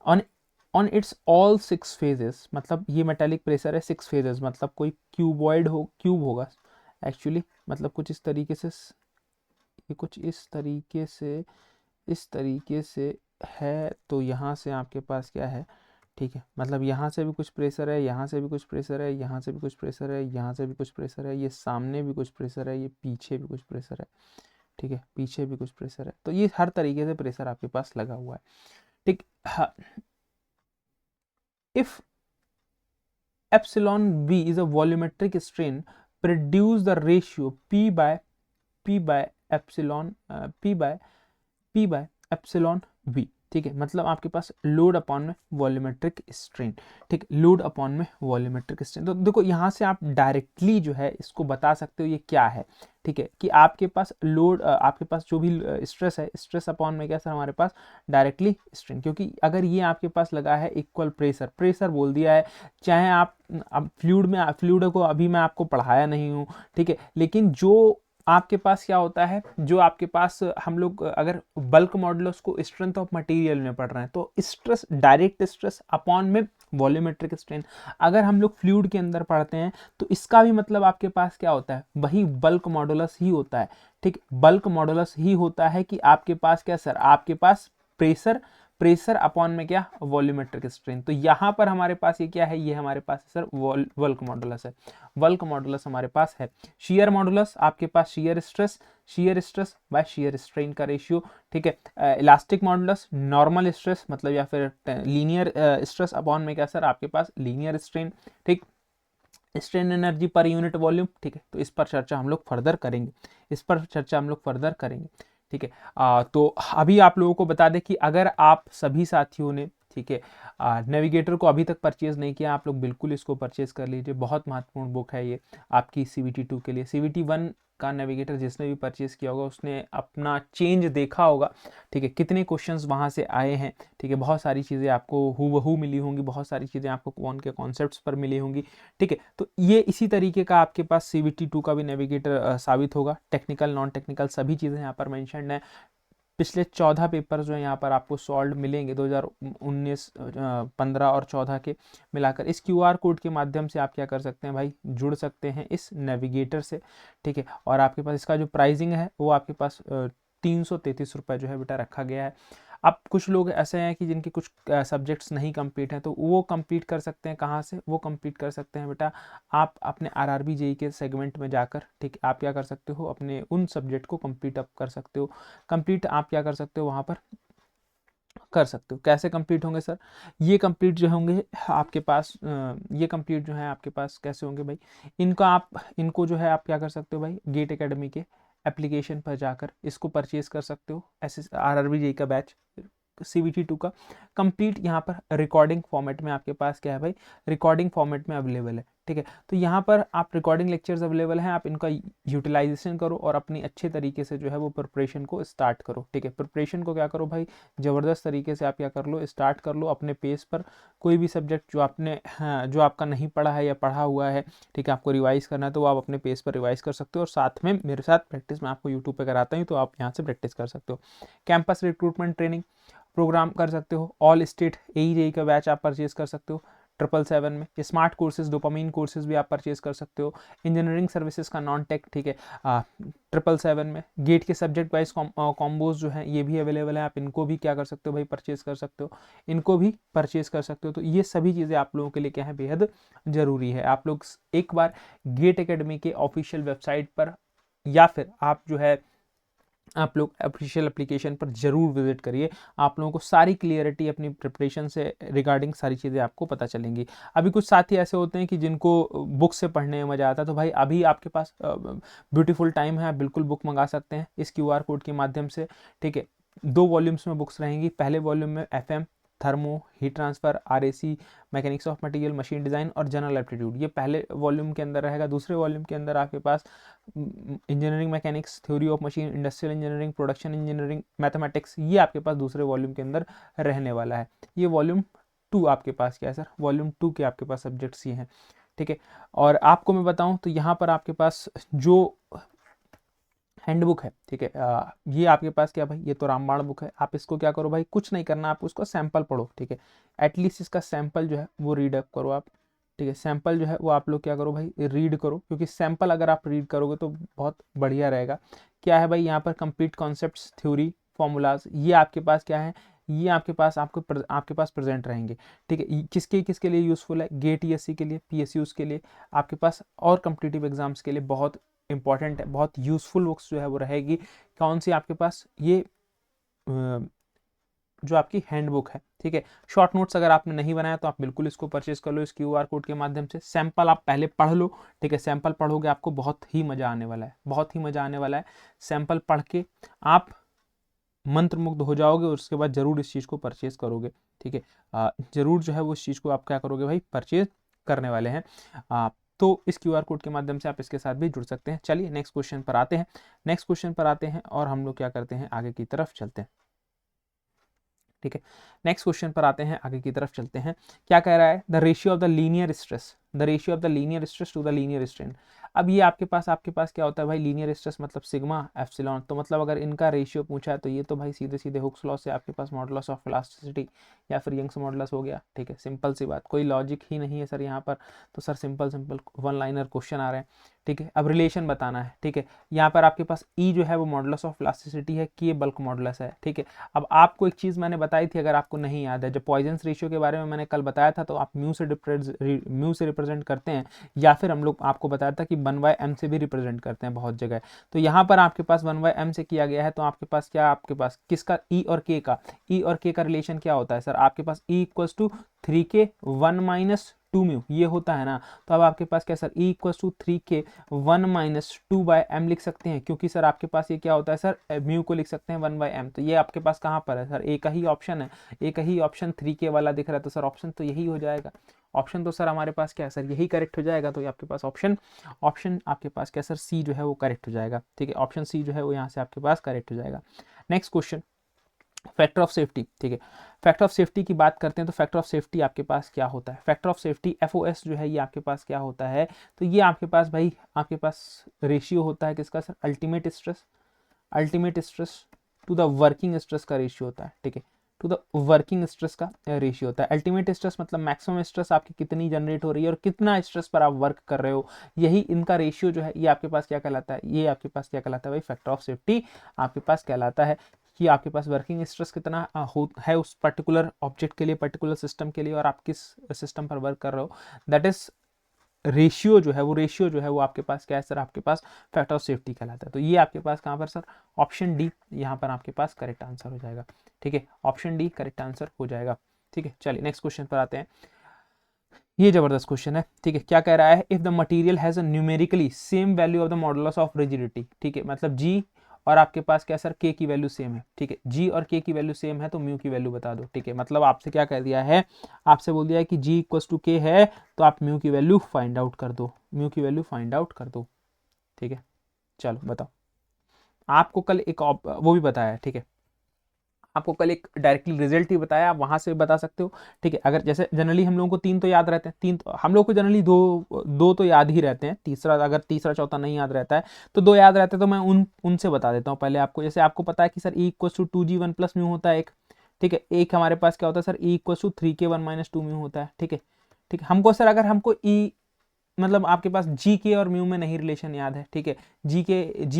on its all 6 faces, मतलब ये मेटेलिक प्रेशर है 6 फेजेस, मतलब कोई क्यूब होगा एक्चुअली, मतलब कुछ इस तरीके से, ये कुछ इस तरीके से है। तो यहाँ से आपके पास क्या है, ठीक है, मतलब यहाँ से भी कुछ प्रेशर है, यहाँ से भी कुछ प्रेशर है, यहाँ से भी कुछ प्रेशर है, यहाँ से भी कुछ प्रेशर है, ये सामने भी कुछ प्रेशर है, ये पीछे भी कुछ प्रेशर है, ठीक है, पीछे भी कुछ प्रेशर है। तो ये हर तरीके से प्रेशर आपके पास लगा हुआ है, ठीक। If epsilon B is a volumetric strain, produce the ratio P by epsilon B, ठीक है। मतलब आपके पास लोड अपॉन में वॉल्यूमेट्रिक स्ट्रेन, ठीक, लोड अपॉन में वॉल्यूमेट्रिक स्ट्रेन। तो देखो यहाँ से आप डायरेक्टली जो है इसको बता सकते हो ये क्या है, ठीक है, कि आपके पास लोड, आपके पास जो भी स्ट्रेस है, स्ट्रेस अपॉन में क्या सर हमारे पास डायरेक्टली स्ट्रेन, क्योंकि अगर ये आपके पास लगा है इक्वल प्रेशर बोल दिया है, चाहे आप अब फ्लूइड को अभी मैं आपको पढ़ाया नहीं हूँ, ठीक है, लेकिन जो आपके पास क्या होता है, जो आपके पास हम लोग अगर बल्क मॉडुलस को स्ट्रेंथ ऑफ मटेरियल में पढ़ रहे हैं, तो स्ट्रेस डायरेक्ट स्ट्रेस अपॉन में वॉल्यूमेट्रिक स्ट्रेन। अगर हम लोग फ्लूइड के अंदर पढ़ते हैं तो इसका भी मतलब आपके पास क्या होता है, वही बल्क मॉडुलस ही होता है, ठीक। बल्क मॉडुलस ही होता है कि आपके पास क्या सर, आपके पास प्रेशर अपॉन में क्या वॉल्यूमेट्रिक स्ट्रेन। तो यहाँ पर हमारे पास ये क्या है, ये हमारे पास सर वल्क मॉडुलस है, वल्क मॉडुलस हमारे पास है। शियर मॉडुलस आपके पास shear stress by shear strain का रेशियो, ठीक है। इलास्टिक मॉडुलस नॉर्मल स्ट्रेस मतलब या फिर लीनियर स्ट्रेस अपॉन में क्या सर आपके पास लीनियर स्ट्रेन, ठीक। Strain energy per unit volume, ठीक है। तो इस पर चर्चा हम लोग फर्दर करेंगे, ठीक है। तो अभी आप लोगों को बता दें कि अगर आप सभी साथियों ने, ठीक है, नेविगेटर को अभी तक परचेज नहीं किया, आप लोग बिल्कुल इसको परचेज कर लीजिए, बहुत महत्वपूर्ण बुक है ये आपकी CVT 2 के लिए। CVT 1 का नेविगेटर जिसने भी परचेज किया होगा उसने अपना चेंज देखा होगा, ठीक है, कितने क्वेश्चंस वहाँ से आए हैं, ठीक है, बहुत सारी चीज़ें आपको हूबहू मिली होंगी, बहुत सारी चीज़ें आपको कौन के कॉन्सेप्ट्स पर मिली होंगी, ठीक है। तो ये इसी तरीके का आपके पास CVT 2 का भी नेविगेटर साबित होगा, टेक्निकल नॉन टेक्निकल सभी चीज़ें यहाँ पर मेंशन्ड है। पिछले 14 पेपर जो है यहाँ पर आपको सॉल्व मिलेंगे 2019, 15 और 14 के मिलाकर। इस QR कोड के माध्यम से आप क्या कर सकते हैं भाई, जुड़ सकते हैं इस नेविगेटर से, ठीक है। और आपके पास इसका जो प्राइसिंग है वो आपके पास 333 रुपये जो है बेटा रखा गया है। अब कुछ लोग ऐसे हैं कि जिनके कुछ सब्जेक्ट्स नहीं कंप्लीट हैं, तो वो कंप्लीट कर सकते हैं कहाँ से, वो कंप्लीट कर सकते हैं बेटा आप अपने RRB JEE के सेगमेंट में जाकर, ठीक, आप क्या कर सकते हो, अपने उन सब्जेक्ट को कंप्लीट अप कर सकते हो। कंप्लीट आप क्या कर सकते हो वहाँ पर कर सकते हो। कैसे कंप्लीट होंगे सर, ये कंप्लीट जो होंगे आपके पास, ये कंप्लीट जो है आपके पास कैसे होंगे भाई, इनको जो है आप क्या कर सकते हो भाई, गेट एकेडमी के एप्लीकेशन पर जाकर इसको परचेज कर सकते हो। RRB JEE का बैच CVT 2 का कंप्लीट यहाँ पर रिकॉर्डिंग फॉर्मेट में आपके पास क्या है भाई, रिकॉर्डिंग फॉर्मेट में अवेलेबल है, ठीक है। तो यहाँ पर आप रिकॉर्डिंग लेक्चर्स अवेलेबल हैं, आप इनका यूटिलाइजेशन करो और अपनी अच्छे तरीके से जो है वो प्रिपरेशन को स्टार्ट करो, ठीक है। प्रिपरेशन को क्या करो भाई, ज़बरदस्त तरीके से आप क्या कर लो, स्टार्ट कर लो अपने पेस पर। कोई भी सब्जेक्ट जो आपने, हाँ, जो आपका नहीं पढ़ा है या पढ़ा हुआ है, ठीक है, आपको रिवाइज़ करना है तो आप अपने पेस पर रिवाइज़ कर सकते हो, और साथ में मेरे साथ प्रैक्टिस मैं आपको यूट्यूब पर कराता हूँ, तो आप यहाँ से प्रैक्टिस कर सकते हो। कैंपस रिक्रूटमेंट ट्रेनिंग प्रोग्राम कर सकते हो, ऑल स्टेट AE JEE का बैच आप परचेज कर सकते हो 777 में। स्मार्ट कोर्सेज, डोपामीन कोर्सेज भी आप परचेज कर सकते हो। इंजीनियरिंग सर्विसेज का नॉन टेक, ठीक है, 777 में। गेट के सब्जेक्ट वाइज कॉम्बोज जो हैं ये भी अवेलेबल है, आप इनको भी क्या कर सकते हो भाई, परचेज कर सकते हो, इनको भी परचेज कर सकते हो। तो ये सभी चीज़ें आप लोगों के लिए क्या है, बेहद ज़रूरी है। आप लोग एक बार गेट एकेडमी के ऑफिशियल वेबसाइट पर या फिर आप जो है आप लोग ऑफिशियल एप्लीकेशन पर जरूर विजिट करिए। आप लोगों को सारी क्लियरिटी अपनी प्रिपरेशन से रिगार्डिंग सारी चीज़ें आपको पता चलेंगी। अभी कुछ साथी ऐसे होते हैं कि जिनको बुक से पढ़ने में मज़ा आता है, तो भाई अभी आपके पास ब्यूटीफुल टाइम है, आप बिल्कुल बुक मंगा सकते हैं इस QR कोड के माध्यम से। ठीक है, 2 वॉल्यूम्स में बुक्स रहेंगी। पहले वॉल्यूम में FM, thermo, heat transfer, RAC, mechanics of material, machine design और जनरल एप्टीट्यूड, ये पहले वॉल्यूम के अंदर रहेगा। दूसरे वॉल्यूम के अंदर आपके पास engineering mechanics, theory of machine, industrial engineering, production engineering, mathematics, ये आपके पास दूसरे वॉल्यूम के अंदर रहने वाला है। ये वॉल्यूम 2 आपके पास क्या है सर, वॉल्यूम 2 के आपके पास सब्जेक्ट्स ये हैं। ठीक है, और आपको मैं बताऊं तो यहाँ पर आपके पास जो हैंडबुक है, ठीक है, ये आपके पास क्या भाई, ये तो रामबाण बुक है। आप इसको क्या करो भाई, कुछ नहीं करना, आप उसको सैंपल पढ़ो। ठीक है, एटलीस्ट इसका सैंपल जो है वो रीड अप करो आप। ठीक है, सैंपल जो है वो आप लोग क्या करो भाई, रीड करो, क्योंकि सैंपल अगर आप रीड करोगे तो बहुत बढ़िया रहेगा। क्या है भाई, यहाँ पर कंप्लीट कॉन्सेप्ट्स, थ्योरी, फॉर्मूलाज, ये आपके पास क्या है, ये आपके पास आपके पास प्रेजेंट रहेंगे। ठीक है, किसके किसके लिए यूज़फुल है, गेट ESC के लिए, PSUs के लिए, आपके पास और कम्पिटिटिव एग्जाम्स के लिए बहुत इंपॉर्टेंट है, बहुत यूजफुल बुक्स जो है वो रहेगी। कौन सी आपके पास, ये जो आपकी हैंडबुक है। ठीक है, शॉर्ट नोट्स अगर आपने नहीं बनाया तो आप बिल्कुल इसको परचेज कर लो इस QR कोड के माध्यम से। सैंपल आप पहले पढ़ लो। ठीक है, सैंपल पढ़ोगे आपको बहुत ही मजा आने वाला है, बहुत ही मजा आने वाला है। सैंपल पढ़ के आप मंत्रमुग्ध हो जाओगे और उसके बाद जरूर इस चीज़ को परचेज करोगे। ठीक है, जरूर जो है वो इस चीज़ को आप क्या करोगे भाई, परचेज करने वाले हैं। तो इस QR कोड के माध्यम से आप इसके साथ भी जुड़ सकते हैं। चलिए नेक्स्ट क्वेश्चन पर आते हैं, नेक्स्ट क्वेश्चन पर आते हैं और हम लोग क्या करते हैं, आगे की तरफ चलते हैं। ठीक है, नेक्स्ट क्वेश्चन पर आते हैं, आगे की तरफ चलते हैं। क्या कह रहा है, the ratio of the linear stress, the ratio of the linear stress to the linear strain. अब ये आपके पास क्या होता है भाई, लीनियर स्ट्रेस मतलब सिग्मा एप्सिलॉन। तो मतलब अगर इनका रेशियो पूछा है तो ये तो भाई सीधे सीधे हुक्स लॉ से आपके पास मॉडुलस ऑफ इलास्टिसिटी या फिर यंग्स मॉडुलस हो गया। ठीक है, सिंपल सी बात, कोई लॉजिक ही नहीं है सर यहाँ पर। तो sir simple simple one liner question आ रहे हैं। ठीक है, अब रिलेशन बताना है। ठीक है, यहाँ पर आपके पास E जो है वो मॉडुलस ऑफ इलास्टिसिटी है, K बल्क मॉडुलस है। ठीक है, अब आपको एक चीज़ मैंने बताई थी, अगर आपको नहीं याद है, जब पॉइजन्स रेशियो के बारे में मैंने कल बताया था, तो आप म्यू से रिप्रेजेंट करते हैं, या फिर हम लोग आपको बताया था कि 1/m से भी रिप्रेजेंट करते हैं बहुत जगह। तो यहाँ पर आपके पास 1/m से किया गया है, तो आपके पास क्या, आपके पास किसका, E और K का, E और K का रिलेशन क्या होता है सर, आपके पास E equals to 3K 1 - 2 mu, ये होता है ना। तो अब आपके पास क्या sir, E equals to 3K 1 - 2/m लिख सकते हैं, क्योंकि सर आपके पास ये क्या होता है सर, म्यू को लिख सकते हैं 1/m। तो ये आपके पास कहाँ पर है सर, एक ही ऑप्शन है, एक ही ऑप्शन 3K वाला दिख रहा है, तो सर ऑप्शन तो यही हो जाएगा। ऑप्शन तो सर हमारे पास क्या है सर, यही करेक्ट हो जाएगा। तो आपके पास ऑप्शन आपके पास क्या सर, C जो है वो करेक्ट हो जाएगा। ठीक है, ऑप्शन C जो है वो यहाँ से आपके पास करेक्ट हो जाएगा। Next question, factor of safety. ठीक है, फैक्टर ऑफ सेफ्टी की बात करते हैं तो फैक्टर ऑफ सेफ्टी आपके पास क्या होता है, फैक्टर ऑफ सेफ्टी FOS जो है ये आपके पास क्या होता है, तो ये आपके पास भाई, आपके पास रेशियो होता है किसका sir, ultimate stress to the working stress का रेशियो होता है। ठीक है, टू द वर्किंग स्ट्रेस का रेशियो होता है। अल्टीमेट स्ट्रेस मतलब मैक्सिमम स्ट्रेस आपकी कितनी जनरेट हो रही है और कितना स्ट्रेस पर आप वर्क कर रहे हो, यही इनका रेशियो जो है ये आपके पास क्या कहलाता है, ये आपके पास क्या कहलाता है भाई, फैक्टर ऑफ सेफ्टी आपके पास कहलाता है। कि आपके पास वर्किंग स्ट्रेस कितना है उस पर्टिकुलर ऑब्जेक्ट के लिए, पर्टिकुलर सिस्टम के लिए, और आप किस सिस्टम पर वर्क कर रहे हो, दैट इज रेशियो जो है वो आपके पास क्या है सर, आपके पास फैक्टर ऑफ सेफ्टी कहलाता है। तो ये आपके पास कहाँ पर सर, ऑप्शन डी यहाँ पर आपके पास करेक्ट आंसर हो जाएगा। ठीक है, ऑप्शन डी करेक्ट आंसर हो जाएगा। ठीक है, चलिए नेक्स्ट क्वेश्चन पर आते हैं। ये जबरदस्त क्वेश्चन है। ठीक है, क्या कह रहा है, if the material has a numerically same value of the modulus of rigidity. ठीक है, मतलब जी और आपके पास क्या सर, K की वैल्यू सेम है। ठीक है, जी और K की वैल्यू सेम है तो म्यू की वैल्यू बता दो। ठीक है, मतलब आपसे क्या कह दिया है, आपसे बोल दिया है कि जी इक्वल्स टू K है, तो आप म्यू की वैल्यू फाइंड आउट कर दो, म्यू की वैल्यू फाइंड आउट कर दो। ठीक है, चलो बताओ। आपको कल एक वो भी बताया है। ठीक है, आपको कल एक डायरेक्टली रिजल्ट ही बताया, आप वहां से बता सकते हो। ठीक है, अगर जैसे जनरली हम लोगों को 3 तो याद रहते हैं, 3 तो हम लोग को जनरली दो तो याद ही रहते हैं, तीसरा अगर तीसरा चौथा नहीं याद रहता है तो 2 याद रहते हैं। तो मैं उनसे बता देता हूँ पहले आपको। जैसे आपको पता है कि sir E equals to 2G 1 + mu होता है एक। ठीक है, एक हमारे पास क्या होता है sir, E equals to 3K 1 - 2 mu होता है। ठीक है, ठीक है, हमको सर अगर हमको E मतलब आपके पास जी के और म्यू में नहीं रिलेशन याद है। ठीक है, जी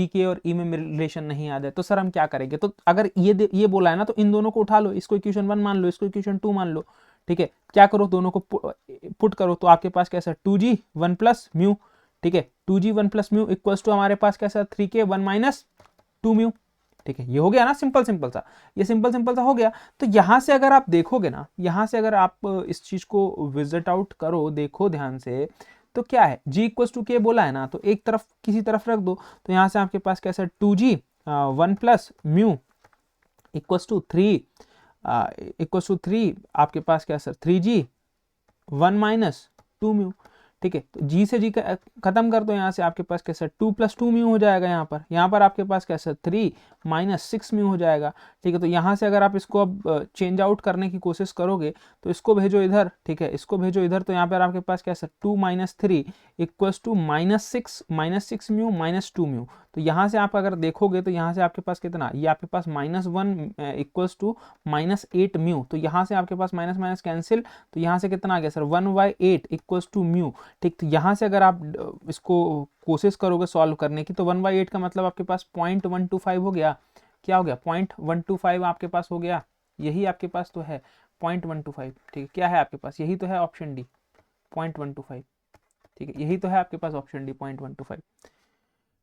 के और ई में रिलेशन नहीं याद है, तो सर हम क्या करेंगे, तो अगर ये बोला है ना, तो इन दोनों को उठा लो, इसको इक्वेशन 1 मान लो, इसको इक्वेशन 2 मान लो। ठीक है, क्या करो, दोनों को पुट करो, तो आपके पास कैसा 2G 1 + म्यू। ठीक है, 2G 1 + म्यू इक्वल्स टू हमारे पास कैसा 3K 1 - 2 म्यू। ठीक है, ये हो गया ना सिंपल सिंपल सा, ये सिंपल सिंपल सा हो गया। तो यहाँ से अगर आप देखोगे ना, यहाँ से अगर आप इस चीज को विजिट आउट करो, देखो ध्यान से, तो क्या है, g इक्वल्स टू के बोला है ना, तो एक तरफ किसी तरफ रख दो, तो यहाँ से आपके पास कैसा 2g 1 plus mu equals to 3 आपके पास क्या सर 3g 1 माइनस 2 म्यू। ठीक है, तो जी से जी खत्म कर दो, यहाँ से आपके पास कैसा 2 प्लस 2 म्यू हो जाएगा, यहाँ पर आपके पास कैसा 3 माइनस 6 म्यू हो जाएगा। ठीक है, तो यहाँ से अगर आप इसको अब चेंज आउट करने की कोशिश करोगे तो इसको भेजो इधर, ठीक है, इसको भेजो इधर, तो यहाँ पर आपके पास कैसा 2 minus 3 equals to minus 6 mu minus 2 mu. तो यहाँ से आप अगर देखोगे तो यहाँ से आपके पास कितना, ये आपके पास -1 इक्वल्स टू -8 म्यू। तो यहाँ से आपके पास माइनस माइनस कैंसिल, तो यहाँ से कितना आ गया सर 1/8 इक्वल्स टू म्यू। ठीक, तो यहाँ से अगर आप इसको कोशिश करोगे सॉल्व करने की, तो 1/8 का मतलब आपके पास 0.125 हो गया। क्या हो गया 0.125 आपके पास हो गया, यही आपके पास तो है 0.125। ठीक है, क्या है आपके पास, यही तो है ऑप्शन डी 0.125। ठीक है, यही तो है आपके पास ऑप्शन डी 0.125।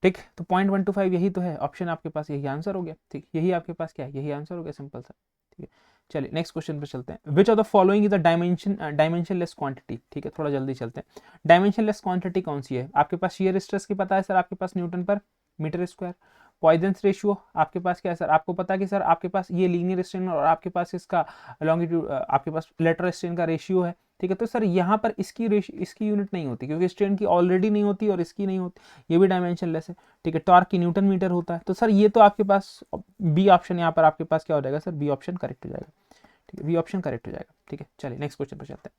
ठीक, तो 0.125 यही तो है ऑप्शन, आपके पास यही आंसर हो गया। ठीक, यही आपके पास क्या है, यही आंसर हो गया, सिंपल सा। ठीक है, चलिए नेक्स्ट क्वेश्चन पे चलते हैं। Which of the following is the dimensionless quantity. ठीक है, थोड़ा जल्दी चलते हैं। डायमेंशनलेस क्वांटिटी कौन सी है, आपके पास शियर स्ट्रेस की पता है सर, आपके पास न्यूटन पर मीटर स्क्वायर। पॉइजन्स रेशियो आपके पास क्या है सर, आपको पता है कि सर आपके पास ये लीनियर स्ट्रेन और आपके पास इसका लॉन्गिट्यूड, आपके पास लेटरल स्ट्रेन का रेशियो है। ठीक है, तो सर यहाँ पर इसकी यूनिट नहीं होती, क्योंकि स्ट्रेन की ऑलरेडी नहीं होती और इसकी नहीं होती, ये भी डायमेंशनलेस है। ठीक है, टॉर्क की न्यूटन मीटर होता है। तो सर ये तो आपके पास बी ऑप्शन, यहाँ पर आपके पास क्या हो जाएगा सर, बी ऑप्शन करेक्ट हो जाएगा। ठीक है, बी ऑप्शन करेक्ट हो जाएगा। ठीक है, चलिए नेक्स्ट क्वेश्चन पर चलते हैं।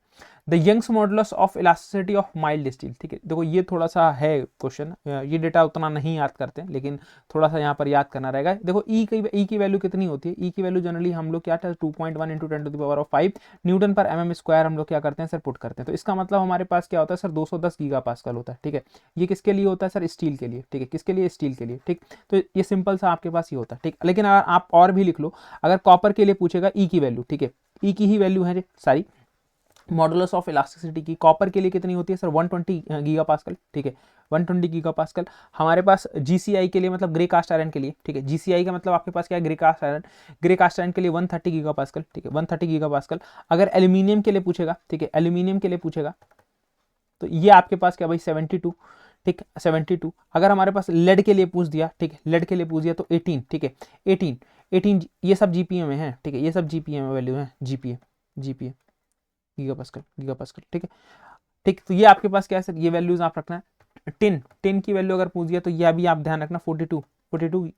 The Young's modulus of elasticity of mild steel. ठीक है, देखो ये थोड़ा सा है क्वेश्चन, ये डेटा उतना नहीं याद करते हैं, लेकिन थोड़ा सा यहाँ पर याद करना रहेगा। देखो ई की वैल्यू कितनी होती है, ई की वैल्यू जनरली हम लोग क्या था 2.1 इंटू 10⁵ न्यूटन पर mm स्क्वायर हम लोग क्या करते हैं सर, पुट करते हैं। तो इसका मतलब हमारे पास क्या होता है सर 210 गीगा पास्कल होता है। ठीक है, ये किसके लिए होता है सर, स्टील के लिए। ठीक है, किसके लिए, स्टील के लिए। ठीक, तो ये सिंपल सा आपके पास ये होता है। ठीक, लेकिन अगर आप और भी लिख लो, अगर कॉपर के लिए पूछेगा ई की वैल्यू, ठीक है, ई की ही वैल्यू है सारी, मॉडुलस ऑफ इलास्टिसिटी की कॉपर के लिए कितनी होती है सर 120 गीगा पास्कल। ठीक है, 120 गीगा पास्कल। हमारे पास जीसीआई के लिए मतलब ग्रे कास्ट आयरन के लिए, ठीक है, जीसीआई का मतलब आपके पास क्या है, grey cast iron. Grey cast iron के लिए 130 गीगा पास्कल। ठीक है, 130 गीगा पास्कल। अगर एल्यूमिनियम के लिए पूछेगा, ठीक है, एल्यूमिनियम के लिए पूछेगा तो ये आपके पास क्या भाई 72। ठीक, 72। अगर हमारे पास लेड के लिए पूछ दिया, ठीक है, लेड के लिए पूछ दिया तो 18। ठीक है, 18 ये सब जीपीए में है। ठीक है, ये सब जीपीए में वैल्यू है, जीपीए गीगा पास्कल। ठीक है, ठीक, तो ये आपके पास क्या है सर, ये वैल्यूज आप रखना है। 10 की वैल्यू अगर पूछ दिया तो ये भी आप ध्यान रखना 42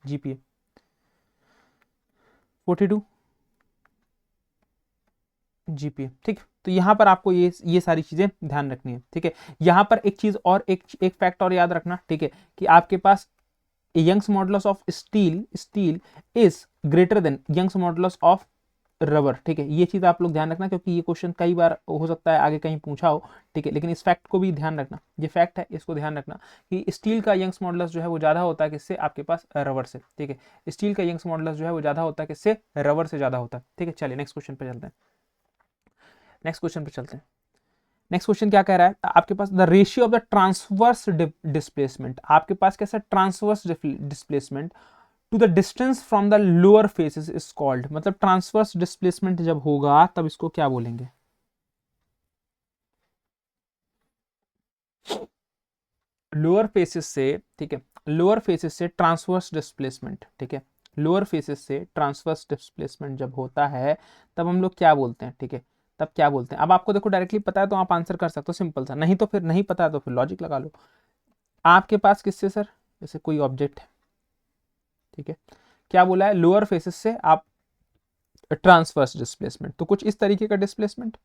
जीपीए 42 जीपीए। ठीक, तो यहां पर आपको ये सारी चीजें ध्यान रखनी है। ठीक है, यहां पर एक चीज और, एक फैक्ट और याद रखना। ठीक है, कि आपके पास Young's modulus of steel is greater than Young's modulus of rubber. ठीक है, ये चीज आप लोग ध्यान रखना, क्योंकि ये क्वेश्चन कई बार हो सकता है आगे कहीं पूछा हो। ठीक है, लेकिन इस फैक्ट को भी ध्यान रखना, ये फैक्ट है, इसको ध्यान रखना कि स्टील का यंग्स मॉडुलस जो है वो ज्यादा होता है किससे, आपके पास रबर से। ठीक है, स्टील का यंग्स मॉडुलस जो है वो ज्यादा होता है किससे, रबर से ज्यादा होता है। ठीक है, चलिए नेक्स्ट क्वेश्चन पे चलते हैं। नेक्स्ट क्वेश्चन क्या कह रहा है आपके पास, the ratio of the transverse displacement. आपके पास कैसा transverse displacement to the distance from the lower faces is called. मतलब ट्रांसवर्स डिस्प्लेसमेंट जब होगा तब इसको क्या बोलेंगे, लोअर फेसेस से। ठीक है, लोअर फेसेस से ट्रांसवर्स डिस्प्लेसमेंट। ठीक है, लोअर फेसेस से ट्रांसवर्स डिस्प्लेसमेंट जब होता है तब हम लोग क्या बोलते हैं। ठीक है, तब क्या बोलते हैं। अब आपको देखो डायरेक्टली पता है तो आप आंसर कर सकते हो, सिंपल सा। नहीं तो फिर नहीं पता है तो फिर लॉजिक लगा लो। आपके पास किससे सर, जैसे कोई ऑब्जेक्ट है, ठीक है, क्या बोला है, लोअर फेसेस से आप ट्रांसवर्स डिस्प्लेसमेंट, तो कुछ इस तरीके का डिस्प्लेसमेंट,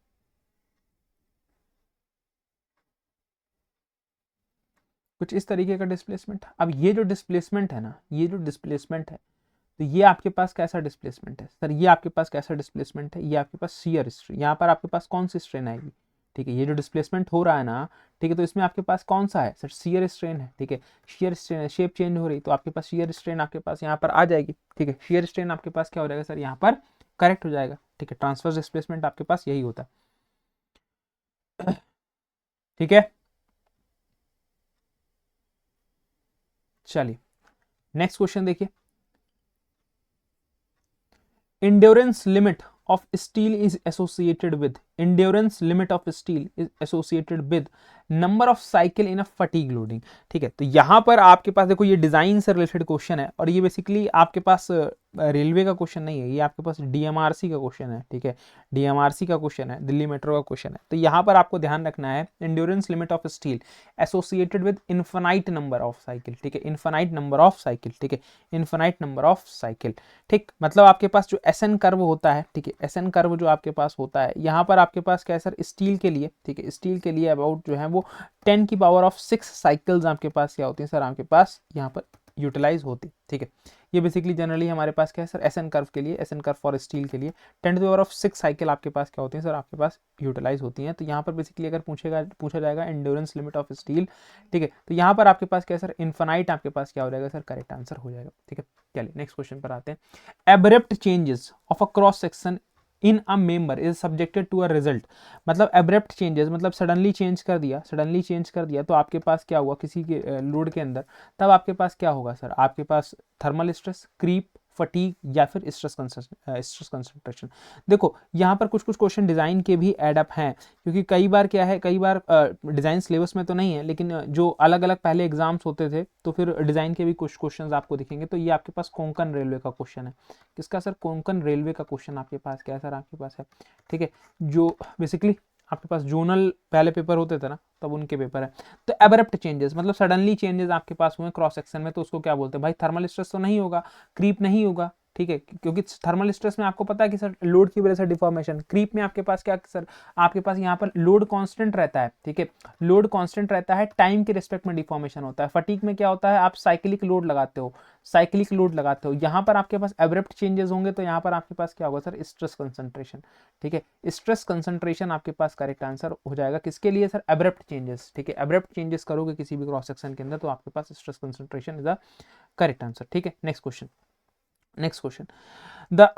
कुछ इस तरीके का डिस्प्लेसमेंट। अब ये जो डिस्प्लेसमेंट है ना, ये जो डिस्प्लेसमेंट है, तो ये आपके पास कैसा डिस्प्लेसमेंट है सर, ये आपके पास कैसा डिस्प्लेसमेंट है, ये आपके पास शियर स्ट्रेन। यहाँ पर आपके पास कौन सी स्ट्रेन आएगी, ठीक है, ये जो डिस्प्लेसमेंट हो रहा है ना, ठीक है, तो इसमें आपके पास कौन सा है सर, शियर स्ट्रेन है। ठीक है, शियर स्ट्रेन है, शेप चेंज हो रही, तो आपके पास शियर स्ट्रेन आपके पास यहाँ पर आ जाएगी। ठीक है, शियर स्ट्रेन आपके पास क्या हो जाएगा सर, यहाँ पर करेक्ट हो जाएगा। ठीक है, ट्रांसवर्स डिस्प्लेसमेंट आपके पास यही होता है। ठीक है, चलिए नेक्स्ट क्वेश्चन देखिए। endurance limit of steel is associated with, endurance limit of steel is associated with number of cycle in a fatigue loading. ठीक है, तो यहाँ पर आपके पास देखो ये डिजाइन से रिलेटेड क्वेश्चन है और ये बेसिकली आपके पास रेलवे का क्वेश्चन नहीं है, ये आपके पास डीएमआरसी का क्वेश्चन है। ठीक है, डीएमआरसी का क्वेश्चन है, दिल्ली मेट्रो का क्वेश्चन है। तो यहाँ पर आपको ध्यान रखना है endurance limit of steel associated with infinite number of cycle. ठीक है, इन्फिनाइट नंबर ऑफ साइकिल। ठीक है, इन्फिनाइट नंबर ऑफ साइकिल। ठीक, मतलब आपके पास जो एसएन कर्व होता है, ठीक है, एसएन कर्व जो आपके पास होता है, यहाँ पर आपके पास क्या है सर, स्टील के लिए, ठीक है, स्टील के लिए अबाउट जो है वो 10 की पावर ऑफ 6 साइकिल्स आपके पास क्या होती हैं सर, आपके पास यहाँ पर यूटिलाइज होती। ठीक है, ये बेसिकली जनरली हमारे पास क्या है सर, एसएन कर्व के लिए, एसएन कर्व फॉर स्टील के लिए 10 to the power of 6 cycle आपके पास क्या होती हैं सर, आपके पास यूटिलाइज होती हैं। तो यहाँ पर बेसिकली अगर पूछा जाएगा एंड्योरेंस लिमिट ऑफ स्टील, ठीक है, तो यहाँ पर आपके पास क्या है सर, इन्फिनाइट आपके पास क्या हो जाएगा सर, करेक्ट आंसर हो जाएगा। ठीक है, चलिए नेक्स्ट क्वेश्चन पर आते हैं। Abrupt changes of a cross section in a member is subjected to a result. मतलब एब्रप्ट चेंजेस मतलब सडनली चेंज कर दिया, सडनली चेंज कर दिया तो आपके पास क्या हुआ किसी के लोड के अंदर, तब आपके पास क्या होगा सर, आपके पास थर्मल स्ट्रेस, क्रीप, फटीग या फिर स्ट्रेस कंसंट्रेशन। देखो यहाँ पर कुछ कुछ क्वेश्चन डिजाइन के भी एड अप हैं, क्योंकि कई बार क्या है, कई बार डिजाइन सिलेबस में तो नहीं है, लेकिन जो अलग अलग पहले एग्जाम्स होते थे तो फिर डिजाइन के भी कुछ क्वेश्चंस आपको दिखेंगे। तो ये आपके पास कोंकण रेलवे का क्वेश्चन है। किसका सर, कोंकण रेलवे का क्वेश्चन आपके पास क्या है सर, आपके पास है। ठीक है, जो बेसिकली आपके पास जोनल पहले पेपर होते थे ना, तब उनके पेपर है। तो एब्रप्ट चेंजेस मतलब सडनली चेंजेस आपके पास हुए क्रॉस सेक्शन में, तो उसको क्या बोलते हैं भाई, थर्मल स्ट्रेस तो नहीं होगा, क्रीप नहीं होगा। ठीक है, क्योंकि थर्मल स्ट्रेस में आपको पता है कि सर लोड की वजह से डिफॉर्मेशन, क्रीप में आपके पास क्या सर, आपके पास यहाँ पर लोड कांस्टेंट रहता है। ठीक है, लोड कांस्टेंट रहता है, टाइम के रिस्पेक्ट में डिफॉर्मेशन होता है। फटीग में क्या होता है, आप साइक्लिक लोड लगाते हो, साइक्लिक लोड लगाते हो। यहाँ पर आपके पास एब्रप्ट चेंजेस होंगे तो यहाँ पर आपके पास क्या होगा सर, स्ट्रेस कंसंट्रेशन। ठीक है, स्ट्रेस कंसंट्रेशन आपके पास करेक्ट आंसर हो जाएगा किसके लिए सर, एब्रप्ट चेंजेस। ठीक है, एब्रप्ट चेंजेस करोगे किसी भी क्रॉस सेक्शन के अंदर तो आपके पास stress concentration is the correct answer. ठीक है, next question, next question, the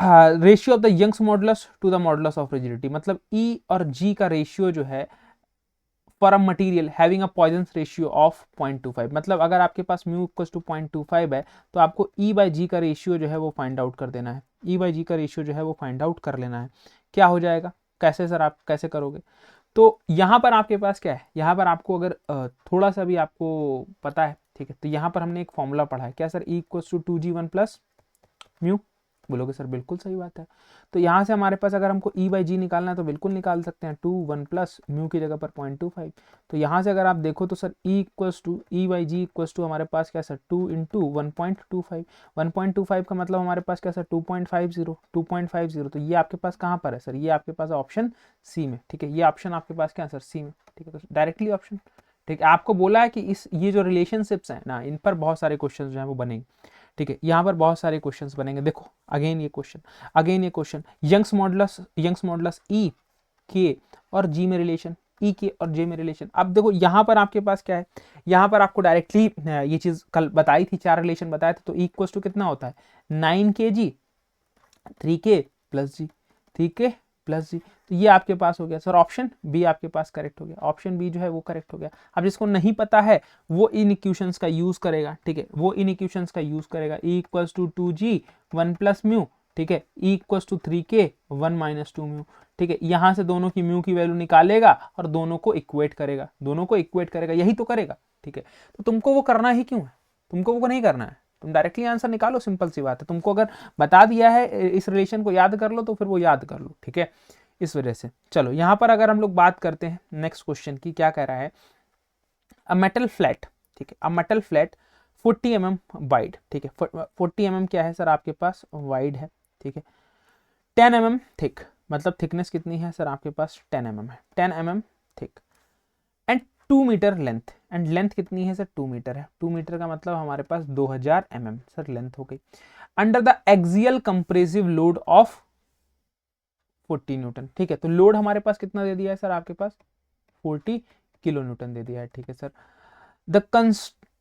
ratio of the Young's modulus to the modulus of rigidity. मतलब ई और जी का रेशियो जो है for a material having a Poisson's ratio of 0.25। मतलब अगर आपके पास म्यू इक्वल्स टू 0.25 है तो आपको ई बाई जी का रेशियो जो है वो फाइंड आउट कर देना है। ई बाई जी का रेशियो जो है वो फाइंड आउट कर लेना है। क्या हो जाएगा, कैसे सर, आप कैसे करोगे? तो यहाँ पर आपके पास क्या है, यहाँ पर आपको अगर थोड़ा सा भी आपको पता है, ठीक है, तो यहाँ पर हमने एक फॉर्मूला पढ़ा है, क्या sir, E equals to 2g1 plus mu. बोलोगे सर बिल्कुल सही बात है। तो यहाँ से हमारे पास अगर हमको ई बाई जी निकालना है तो बिल्कुल निकाल सकते हैं, 2 1 प्लस म्यू की जगह पर 0.25। तो यहाँ से अगर आप देखो तो sir E equals to E by G equals to हमारे पास क्या सर, 2 इंटू 1.25। 1.25 का मतलब हमारे पास क्या सर, 2.50 2.50। तो ये आपके पास कहाँ पर है सर, ये आपके पास ऑप्शन सी में। ठीक है, ये ऑप्शन आपके पास क्या है सर, सी में। ठीक है, तो डायरेक्टली ऑप्शन। ठीक है, आपको बोला है कि इस ये जो रिलेशनशिप्स हैं ना, इन पर बहुत सारे क्वेश्चन जो है वो बनेंगे। ठीक है, यहाँ पर बहुत सारे क्वेश्चंस बनेंगे। देखो अगेन ये क्वेश्चन, अगेन ये क्वेश्चन, यंग्स मॉडुलस ई के और जी में रिलेशन, ई के और जे में रिलेशन। अब देखो यहाँ पर आपके पास क्या है, यहाँ पर आपको डायरेक्टली ये चीज कल बताई थी, 4 रिलेशन बताए थे। तो ई इक्वल्स टू कितना होता है, 9kg 3k प्लस जी, 3k प्लस जी। तो ये आपके पास हो गया सर, ऑप्शन बी आपके पास करेक्ट हो गया, ऑप्शन बी जो है वो करेक्ट हो गया। अब जिसको नहीं पता है वो इन इक्वेशंस का यूज करेगा। ठीक है, वो इन इक्वेशंस का यूज करेगा, E equals to 2g 1 plus mu. ठीक है, E equals to 3k 1 minus 2 mu. ठीक है, यहाँ से दोनों की म्यू की वैल्यू निकालेगा और दोनों को इक्वेट करेगा, दोनों को इक्वेट करेगा, यही तो करेगा। ठीक है, तो तुमको वो करना ही क्यों है, तुमको वो नहीं करना है, तुम डायरेक्टली आंसर निकालो, सिंपल सी बात है। तुमको अगर बता दिया है इस रिलेशन को याद कर लो तो फिर वो याद कर लो। ठीक है, इस वजह से। चलो यहाँ पर अगर हम लोग बात करते हैं नेक्स्ट क्वेश्चन की, क्या कह रहा है, अ मेटल फ्लैट। ठीक है, a metal flat 40 mm wide. ठीक है, 40 mm क्या है सर, आपके पास वाइड है। ठीक है, 10 mm थिक, मतलब थिकनेस कितनी है सर, आपके पास 10 mm है, 10 mm thick and 2 metre length, and length कितनी है सर, 2 मीटर है। 2 मीटर का मतलब हमारे पास 2000 mm सर लेंथ हो गई। Under the axial compressive load of 40 Newton. ठीक है, तो लोड हमारे पास कितना दे दिया है सर, आपके पास 40 किलो न्यूटन दे दिया है। ठीक है sir,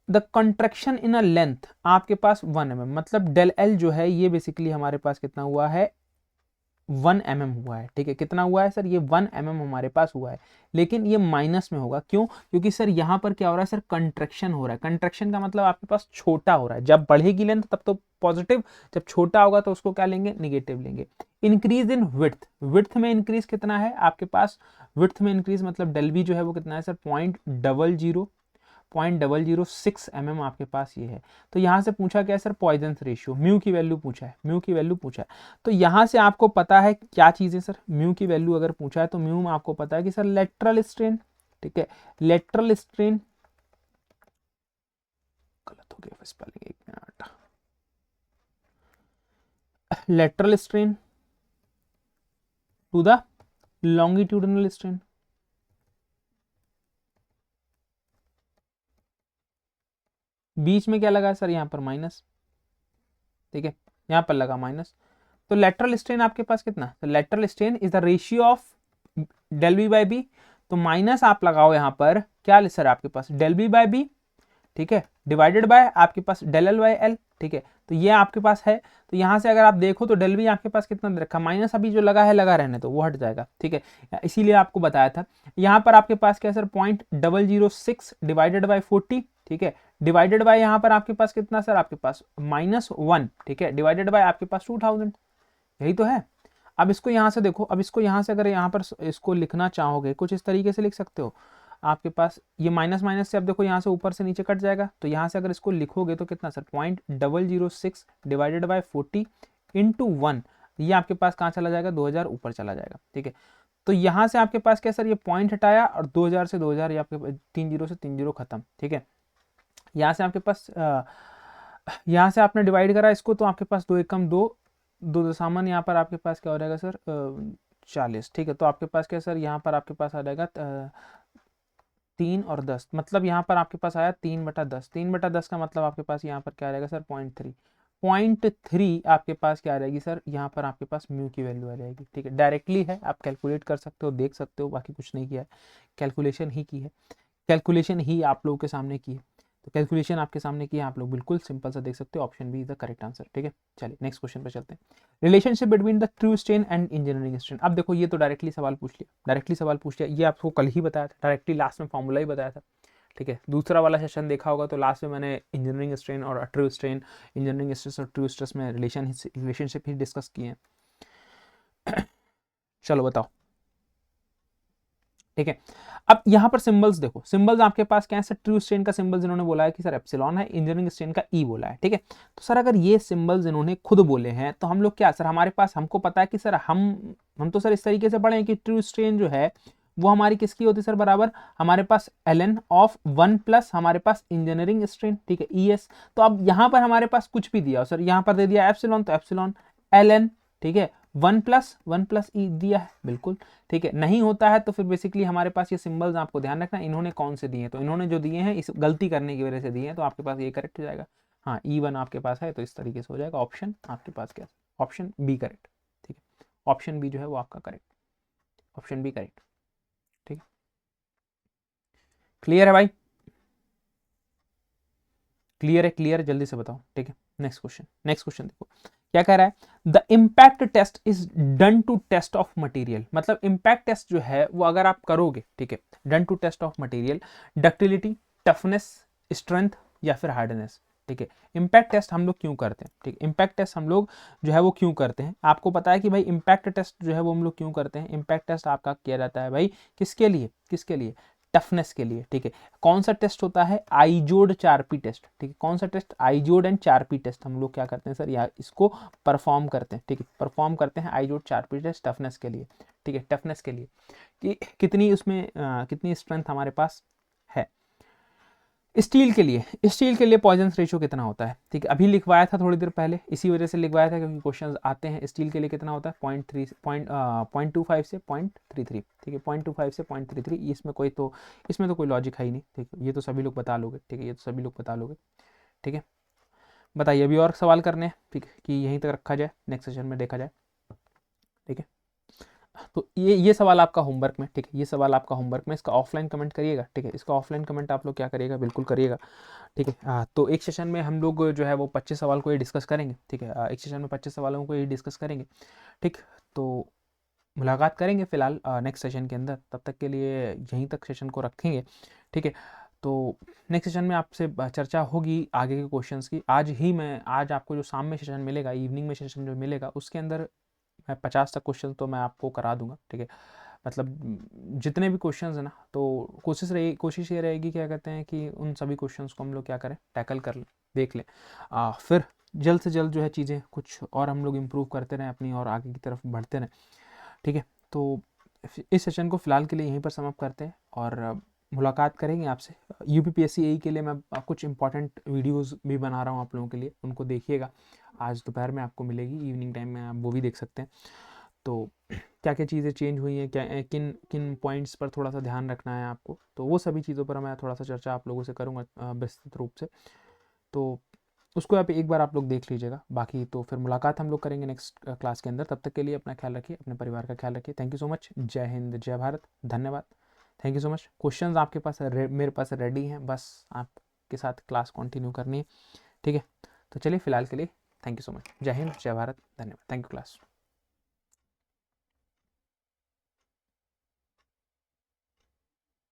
the contraction in a length आपके पास 1 mm, मतलब डेल एल जो है ये बेसिकली हमारे पास कितना हुआ है, 1 mm हुआ है, ठीक है। कितना हुआ है सर? ये 1 mm हमारे पास हुआ है, लेकिन ये माइनस में होगा। क्यों? क्योंकि सर यहाँ पर क्या हो रहा है सर? कंट्रैक्शन हो रहा है। कंट्रैक्शन का मतलब आपके पास छोटा हो रहा है। जब बढ़ेगी लेंथ तब तो पॉजिटिव, जब छोटा होगा तो उसको क्या लेंगे? निगेटिव लेंगे। इंक्रीज इन विड्थ, विड्थ में इंक्रीज कितना है आपके पास? विड्थ में इंक्रीज मतलब डेल वी जो है वो कितना है सर? 0.006 mm आपके पास ये है। तो यहाँ से पूछा क्या है सर? पॉइजन्स रेशियो, म्यू की वैल्यू पूछा है, म्यू की वैल्यू पूछा है। तो यहाँ से आपको पता है क्या चीज़ है सर? म्यू की वैल्यू अगर पूछा है तो म्यू में आपको पता है कि सर लेटरल स्ट्रेन, ठीक है। लेटरल स्ट्रेन, गलत हो गया spelling, 1 minute. Lateral strain to the longitudinal strain, बीच में क्या लगा सर? यहाँ पर माइनस, ठीक है, यहाँ पर लगा माइनस। तो लेटरल स्ट्रेन आपके पास कितना? तो lateral strain is the ratio of del B by B. तो माइनस आप लगाओ यहाँ पर क्या सर? आपके पास डेल बी बाई बी, ठीक है, डिवाइडेड बाय आपके पास डेल एल बाई एल, ठीक है। तो ये आपके पास है। तो यहाँ से अगर आप देखो तो डेल बी आपके पास कितना दे रखा? माइनस अभी जो लगा है लगा रहने तो वो हट जाएगा, ठीक है। इसीलिए आपको बताया था। यहाँ पर आपके पास क्या सर? 0.006 डिवाइडेड बाई 40, ठीक है, डिवाइडेड बाय यहाँ पर आपके पास कितना सर? आपके पास -1, ठीक है, डिवाइडेड बाय आपके पास 2000, यही तो है। अब इसको यहाँ से देखो, अब इसको यहाँ से अगर यहाँ पर इसको लिखना चाहोगे कुछ इस तरीके से लिख सकते हो। आपके पास ये माइनस माइनस से अब देखो यहाँ से ऊपर से नीचे कट जाएगा। तो यहाँ से अगर इसको लिखोगे तो कितना सर? 0.006 डिवाइडेड बाय 40 इंटू 1, ये आपके पास कहाँ चला जाएगा? 2000 ऊपर चला जाएगा, ठीक है। तो यहाँ से आपके पास क्या सर? ये पॉइंट हटाया और 2000 से 2000, ये आपके 30 से 30 खत्म, ठीक है। यहाँ से आपके पास यहाँ से आपने डिवाइड करा इसको तो आपके पास 2 एकम 2, 2 दशामन, यहाँ पर आपके पास क्या हो जाएगा सर? 40, ठीक है। तो आपके पास क्या सर? यहाँ पर आपके पास आ जाएगा 3 और 10, मतलब यहाँ पर आपके पास आया 3/10। 3/10 का मतलब आपके पास यहाँ पर क्या आ जाएगा सर? 0.3। 0.3 आपके पास क्या आ जाएगी सर? यहाँ पर आपके पास म्यू की वैल्यू आ जाएगी, ठीक है। डायरेक्टली है, आप कैलकुलेट कर सकते हो, देख सकते हो, बाकी कुछ नहीं किया है, कैलकुलेशन ही की है, कैलकुलेशन ही आप लोगों के सामने की है। तो कैलकुलेशन आपके सामने की है, आप लोग बिल्कुल सिंपल सा देख सकते हो। Option B is the correct answer, ठीक है। चलिए नेक्स्ट क्वेश्चन पे चलते हैं। Relationship between the true strain and engineering strain. अब देखो ये तो डायरेक्टली सवाल पूछ लिया, डायरेक्टली सवाल पूछ लिया, ये आपको कल ही बताया था, डायरेक्टली लास्ट में फॉर्मूला ही बताया था, ठीक है। दूसरा वाला सेशन देखा होगा तो लास्ट में मैंने इंजीनियरिंग स्ट्रेन और ट्रू स्ट्रेन, इंजीनियरिंग स्ट्रेस और ट्रू स्ट्रेस में रिलेशनशिप ही डिस्कस किए हैं। चलो बताओ, ठीक है। अब यहाँ पर सिंबल्स देखो, सिंबल्स आपके पास क्या है सर? ट्रू स्ट्रेन का सिंबल्स इन्होंने बोला है कि सर एप्सिलॉन है, इंजीनियरिंग स्ट्रेन का ई बोला है, ठीक है। तो सर अगर ये सिंबल्स इन्होंने खुद बोले हैं तो हम लोग क्या सर? हमारे पास हमको पता है कि सर हम तो सर इस तरीके से पढ़े हैं कि ट्रू स्ट्रेन जो है वो हमारी किसकी होती है सर? बराबर हमारे पास ln ऑफ 1 प्लस हमारे पास इंजीनियरिंग स्ट्रेन, ठीक है, ES। तो अब यहाँ पर हमारे पास कुछ भी दिया हो सर, यहाँ पर दे दिया एप्सिलॉन, तो एप्सिलॉन ln, ठीक है, 1 + E दिया है, बिल्कुल, ठीक है। नहीं होता है तो फिर बेसिकली हमारे पास ये सिंबल्स आपको ध्यान रखना, इन्होंने कौन से दिए हैं, तो इन्होंने जो दिए हैं इस गलती करने की वजह से दिए हैं, तो आपके पास ये करेक्ट हो जाएगा। हाँ, E1 आपके पास है तो इस तरीके से हो जाएगा। ऑप्शन आपके पास क्या? ऑप्शन बी करेक्ट, ठीक है। ऑप्शन बी जो है वो आपका करेक्ट, ऑप्शन बी करेक्ट, ठीक है। क्लियर है भाई? क्लियर है? क्लियर है, जल्दी से बताओ, ठीक है। नेक्स्ट क्वेश्चन, नेक्स्ट क्वेश्चन देखो क्या कह रहा है? The impact test is done to test of material. मतलब इम्पैक्ट टेस्ट जो है वो अगर आप करोगे, ठीक है, done to test of material, ductility, toughness, strength या फिर हार्डनेस, ठीक है। इम्पैक्ट टेस्ट हम लोग क्यों करते हैं? ठीक, इम्पैक्ट टेस्ट हम लोग जो है वो क्यों करते हैं? आपको पता है कि भाई इम्पैक्ट टेस्ट जो है वो हम लोग क्यों करते हैं? इम्पैक्ट टेस्ट आपका किया जाता है भाई किसके लिए? किसके लिए? टफनेस के लिए, ठीक है। कौन सा टेस्ट होता है? आइजोड 4P टेस्ट, ठीक है। कौन सा टेस्ट? आइजोड एंड 4P टेस्ट हम लोग क्या करते हैं सर? या इसको परफॉर्म करते हैं, ठीक है, परफॉर्म करते हैं आइजोड 4P टेस्ट टफनेस के लिए, ठीक है, टफनेस के लिए कि कितनी उसमें कितनी स्ट्रेंथ हमारे पास है। स्टील के लिए, स्टील के लिए पॉइजन्स रेशियो कितना होता है? ठीक है, अभी लिखवाया था थोड़ी देर पहले, इसी वजह से लिखवाया था क्योंकि क्वेश्चंस आते हैं। स्टील के लिए कितना होता है? 0.25 से 0.33, ठीक है, 0.25 से 0.33। इसमें तो कोई लॉजिक है ही नहीं, ठीक है, ये तो सभी लोग बता लोगे, ठीक है, ये तो सभी लोग बता लोगे, ठीक है। बताइए, अभी और सवाल करने हैं, ठीक है, कि यहीं तक रखा जाए, नेक्स्ट सेशन में देखा जाए, ठीक है। तो ये सवाल आपका होमवर्क में, ठीक है, ये सवाल आपका होमवर्क में, इसका ऑफलाइन कमेंट करिएगा, ठीक है, इसका ऑफलाइन कमेंट आप लोग क्या करिएगा? बिल्कुल करिएगा, ठीक है। तो एक सेशन में हम लोग जो है वो 25 सवाल को ही डिस्कस करेंगे, ठीक है, एक सेशन में 25 सवालों को ही डिस्कस करेंगे, ठीक। तो मुलाकात करेंगे फ़िलहाल नेक्स्ट सेशन के अंदर। तब तक के लिए यहीं तक सेशन को रखेंगे, ठीक है। तो नेक्स्ट सेशन में आपसे चर्चा होगी आगे के क्वेश्चंस की। आज आपको जो शाम में सेशन मिलेगा, इवनिंग में सेशन जो मिलेगा, उसके अंदर मैं 50 तक क्वेश्चन तो मैं आपको करा दूंगा, ठीक है। मतलब जितने भी क्वेश्चंस हैं ना, तो कोशिश ये रहेगी, क्या कहते हैं, कि उन सभी क्वेश्चंस को हम लोग क्या करें, टैकल कर लें, देख लें। फिर जल्द से जल्द जो है चीज़ें कुछ और हम लोग इम्प्रूव करते रहें अपनी, और आगे की तरफ बढ़ते रहें, ठीक है। तो इस सेशन को फ़िलहाल के लिए यहीं पर समाप्त करते हैं, और मुलाकात करेंगे आपसे। UPPSC AE के लिए मैं कुछ इंपॉर्टेंट वीडियोस भी बना रहा हूँ आप लोगों के लिए, उनको देखिएगा। आज दोपहर में आपको मिलेगी, इवनिंग टाइम में आप वो भी देख सकते हैं। तो क्या क्या चीज़ें चेंज हुई हैं, क्या किन किन पॉइंट्स पर थोड़ा सा ध्यान रखना है आपको, तो वो सभी चीज़ों पर मैं थोड़ा सा चर्चा आप लोगों से करूँगा विस्तृत रूप से। तो उसको एक बार आप लोग देख लीजिएगा। बाकी तो फिर मुलाकात हम लोग करेंगे नेक्स्ट क्लास के अंदर। तब तक के लिए अपना ख्याल रखिए, अपने परिवार का ख्याल रखिए। Thank you so much. जय हिंद, जय भारत, धन्यवाद। Thank you so much. Questions आपके पास मेरे पास रेडी हैं, बस आपके साथ क्लास कंटिन्यू करनी है, ठीक है। तो चलिए फ़िलहाल के लिए थैंक यू सो मच। जय हिंद, जय भारत, धन्यवाद। Thank you class.